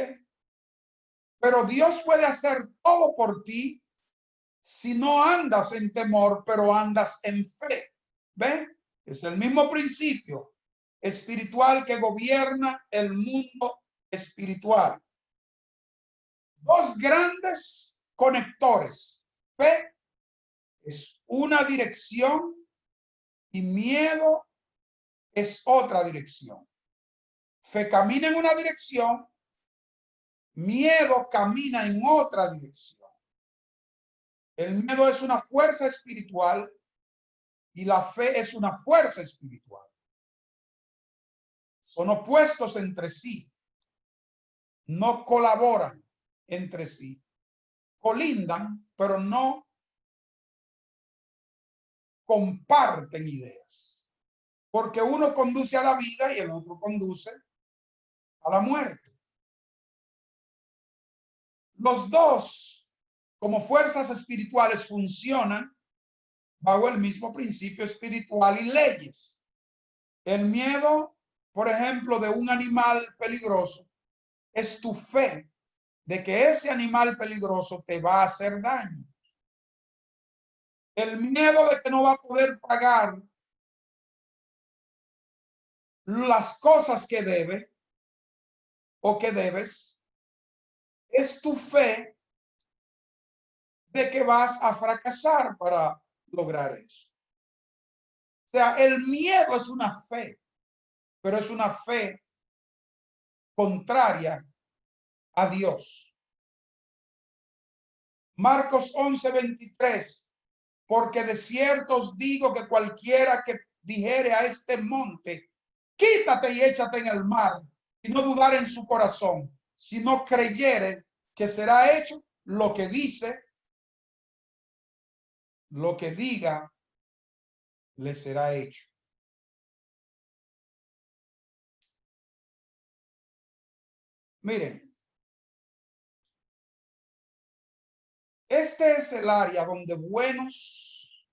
Pero Dios puede hacer todo por ti si no andas en temor, pero andas en fe. ¿Ven? Es el mismo principio espiritual que gobierna el mundo espiritual. Dos grandes conectores. Fe es una dirección y miedo es otra dirección. Fe camina en una dirección, miedo camina en otra dirección. El miedo es una fuerza espiritual y la fe es una fuerza espiritual. Son opuestos entre sí, no colaboran entre sí, colindan, pero no comparten ideas, porque uno conduce a la vida y el otro conduce a la muerte. Los dos, como fuerzas espirituales, funcionan bajo el mismo principio espiritual y leyes. El miedo, por ejemplo, de un animal peligroso es tu fe de que ese animal peligroso te va a hacer daño. El miedo de que no va a poder pagar las cosas que debe o que debes, es tu fe de que vas a fracasar para lograr eso. O sea, el miedo es una fe, pero es una fe contraria a Dios. Marcos 11:23, porque de cierto os digo que cualquiera que dijere a este monte, quítate y échate en el mar, y no dudar en su corazón, si no creyere que será hecho lo que dice, lo que diga, le será hecho. Miren, este es el área donde buenos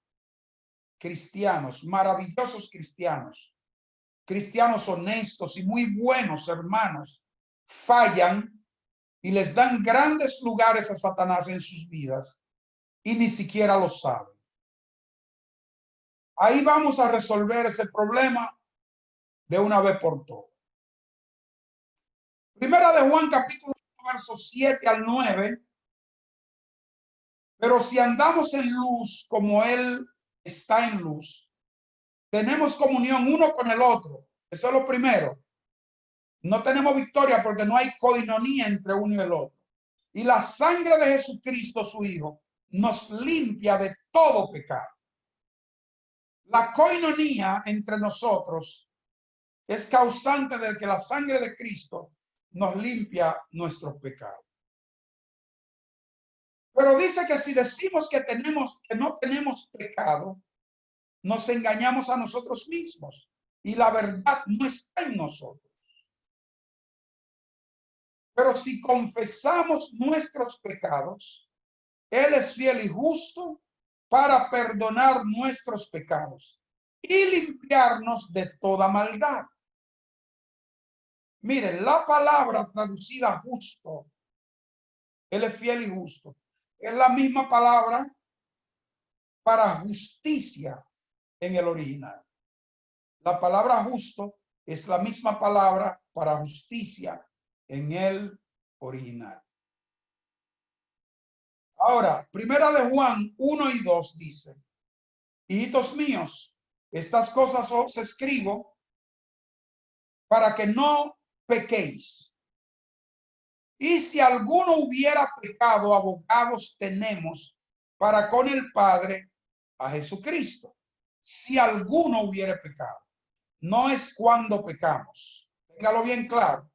cristianos, maravillosos cristianos, cristianos honestos y muy buenos hermanos, fallan y les dan grandes lugares a Satanás en sus vidas y ni siquiera lo saben. Ahí vamos a resolver ese problema de una vez por todas. Primera de Juan, capítulo 1, versos 7 al 9. Pero si andamos en luz como Él está en luz, tenemos comunión uno con el otro. Eso es lo primero. No tenemos victoria porque no hay coinonía entre uno y el otro. Y la sangre de Jesucristo, su Hijo, nos limpia de todo pecado. La coinonía entre nosotros es causante de que la sangre de Cristo nos limpia nuestros pecados. Pero dice que si decimos que no tenemos pecado, nos engañamos a nosotros mismos y la verdad no está en nosotros. Pero si confesamos nuestros pecados, Él es fiel y justo para perdonar nuestros pecados y limpiarnos de toda maldad. Miren, la palabra traducida justo, Él es fiel y justo, es la misma palabra para justicia en el original. La palabra justo es la misma palabra para justicia en el original. Ahora, primera de Juan 1 y 2 dice, hijitos míos, estas cosas os escribo para que no pequéis. Y si alguno hubiera pecado, abogados tenemos para con el Padre a Jesucristo. Si alguno hubiera pecado, no es cuando pecamos. Téngalo bien claro,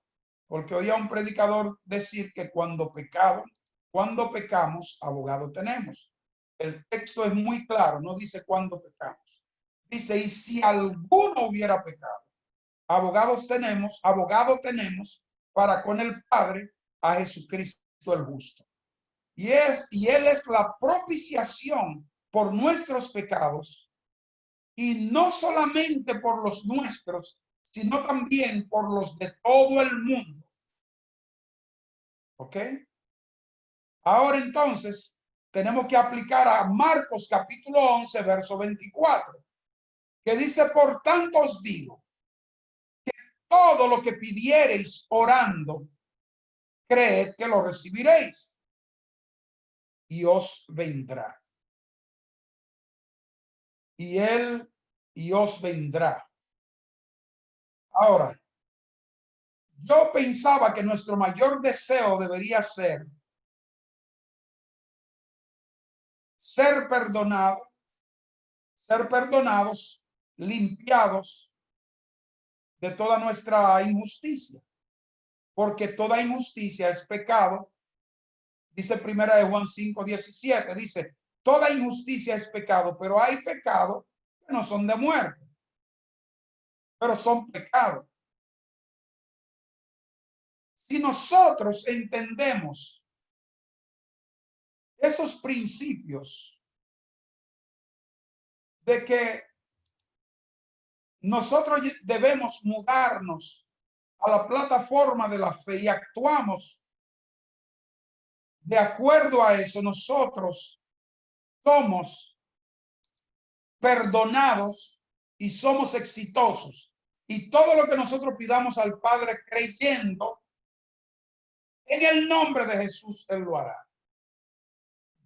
porque oí a un predicador decir que cuando pecamos, abogado tenemos. El texto es muy claro, no dice cuando pecamos. Dice, y si alguno hubiera pecado, abogado tenemos para con el Padre a Jesucristo el justo. Y Él es la propiciación por nuestros pecados, y no solamente por los nuestros, sino también por los de todo el mundo. ¿Ok? Ahora entonces tenemos que aplicar a Marcos capítulo 11, verso 24, que dice, por tanto os digo, que todo lo que pidiereis orando, creed que lo recibiréis y os vendrá. Y os vendrá. Ahora, yo pensaba que nuestro mayor deseo debería ser ser perdonados, limpiados de toda nuestra injusticia, porque toda injusticia es pecado. Dice primera de Juan 5:17, dice, toda injusticia es pecado, pero hay pecados que no son de muerte, pero son pecados. Si nosotros entendemos esos principios de que nosotros debemos mudarnos a la plataforma de la fe y actuamos de acuerdo a eso, nosotros somos perdonados y somos exitosos Y todo lo que nosotros pidamos al Padre creyendo en el nombre de Jesús, Él lo hará.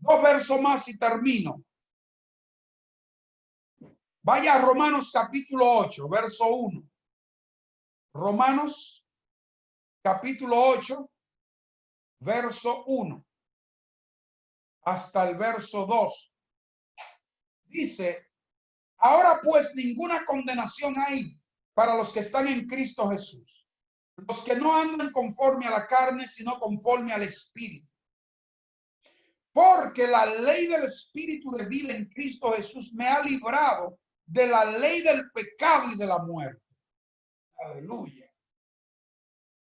2 versos más y termino. Vaya a Romanos capítulo 8, verso 1. Romanos capítulo 8, verso 1 hasta el verso 2. Dice, ahora pues ninguna condenación hay para los que están en Cristo Jesús, los que no andan conforme a la carne, sino conforme al Espíritu. Porque la ley del Espíritu de vida en Cristo Jesús me ha librado de la ley del pecado y de la muerte. Aleluya.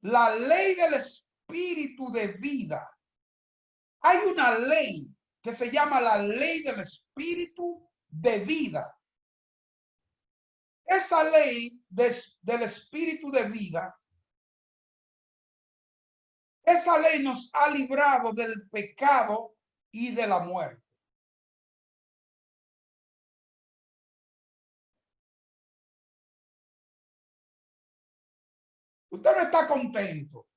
La ley del Espíritu de vida. Hay una ley que se llama la ley del Espíritu de vida. Esa ley del Espíritu de vida, esa ley nos ha librado del pecado y de la muerte. Usted no está contento.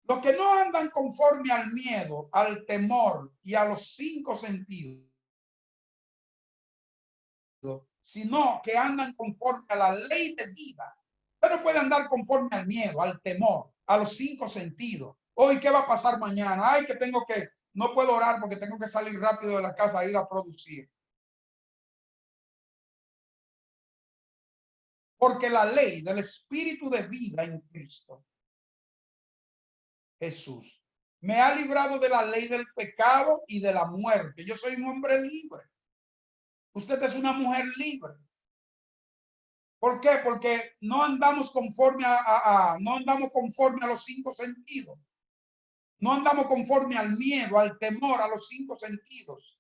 Los que no andan conforme al miedo, al temor y a los 5 sentidos, sino que andan conforme a la ley de vida. Usted no puede andar conforme al miedo, al temor, a los 5 sentidos. Hoy, ¿qué va a pasar mañana? Ay, que no puedo orar porque tengo que salir rápido de la casa a ir a producir. Porque la ley del Espíritu de vida en Cristo Jesús me ha librado de la ley del pecado y de la muerte. Yo soy un hombre libre. Usted es una mujer libre. ¿Por qué? Porque no andamos conforme no andamos conforme a los 5 sentidos. No andamos conforme al miedo, al temor, a los 5 sentidos,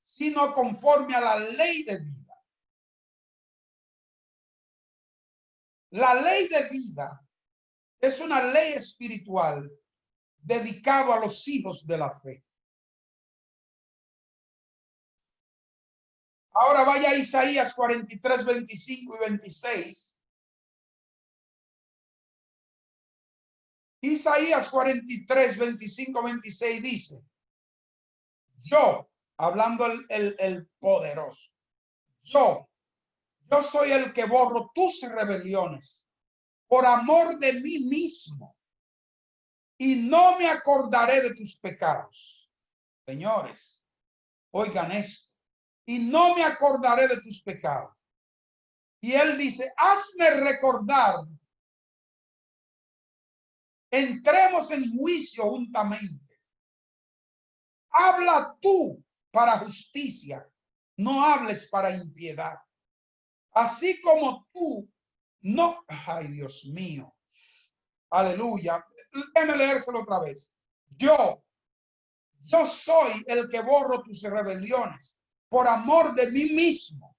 sino conforme a la ley de vida. La ley de vida es una ley espiritual dedicado a los hijos de la fe. Ahora vaya a Isaías 43, 25 y 26. Isaías 43, 25, 26 dice, yo, hablando el poderoso, yo soy el que borro tus rebeliones por amor de mí mismo y no me acordaré de tus pecados. Señores, oigan esto. Y no me acordaré de tus pecados. Y él dice, hazme recordar. Entremos en juicio juntamente. Habla tú para justicia, no hables para impiedad. Así como tú no, ay Dios mío, aleluya. Déjame leérselo otra vez. Yo soy el que borro tus rebeliones por amor de mí mismo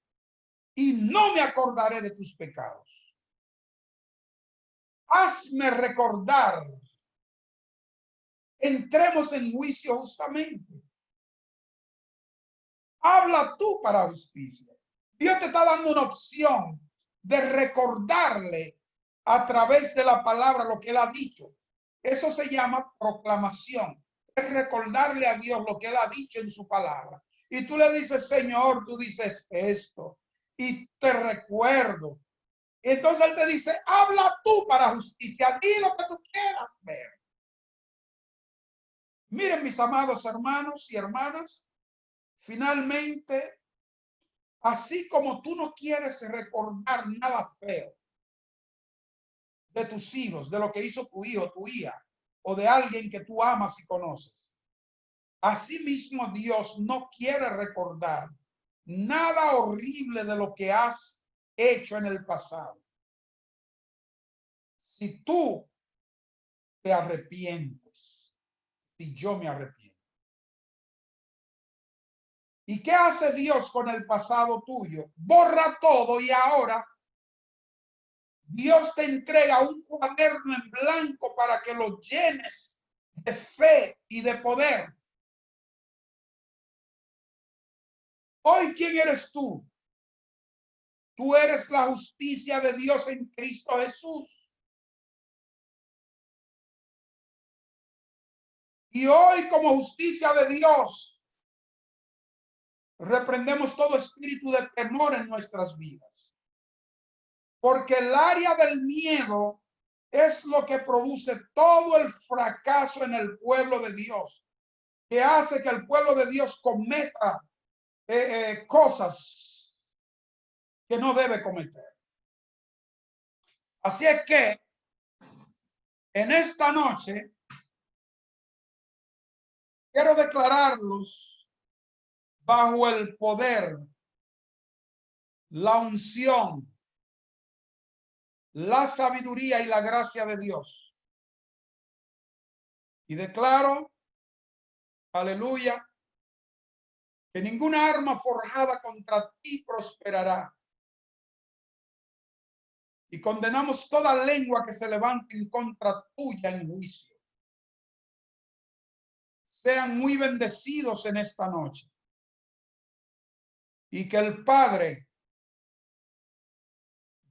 y no me acordaré de tus pecados. Hazme recordar. Entremos en juicio justamente. Habla tú para justicia. Dios te está dando una opción de recordarle a través de la palabra lo que él ha dicho. Eso se llama proclamación. Es recordarle a Dios lo que él ha dicho en su palabra. Y tú le dices, Señor, tú dices esto. Y te recuerdo. Y entonces él te dice, habla tú para justicia. Di lo que tú quieras ver. Miren, mis amados hermanos y hermanas, finalmente, así como tú no quieres recordar nada feo de tus hijos, de lo que hizo tu hijo, tu hija, o de alguien que tú amas y conoces, así mismo Dios no quiere recordar nada horrible de lo que has hecho en el pasado. Si tú te arrepientes, si yo me arrepiento. ¿Y qué hace Dios con el pasado tuyo? Borra todo y ahora Dios te entrega un cuaderno en blanco para que lo llenes de fe y de poder. Hoy, ¿quién eres tú? Tú eres la justicia de Dios en Cristo Jesús. Y hoy, como justicia de Dios, reprendemos todo espíritu de temor en nuestras vidas. Porque el área del miedo es lo que produce todo el fracaso en el pueblo de Dios, que hace que el pueblo de Dios cometa cosas que no debe cometer. Así es que en esta noche quiero declararlos bajo el poder, la unción, la sabiduría y la gracia de Dios. Y declaro, aleluya, que ninguna arma forjada contra ti prosperará. Y condenamos toda lengua que se levante en contra tuya en juicio. Sean muy bendecidos en esta noche. Y que el Padre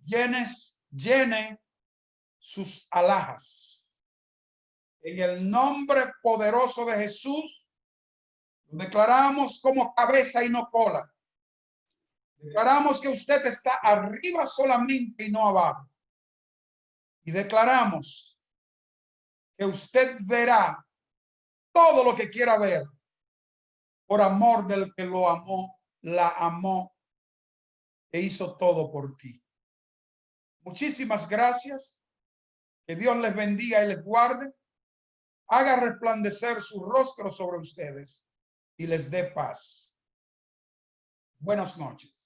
llene sus alhajas. En el nombre poderoso de Jesús, lo declaramos como cabeza y no cola. Declaramos que usted está arriba solamente y no abajo. Y declaramos que usted verá todo lo que quiera ver por amor del que lo amó, la amó e hizo todo por ti. Muchísimas gracias. Que Dios les bendiga y les guarde. Haga resplandecer su rostro sobre ustedes y les dé paz. Buenas noches.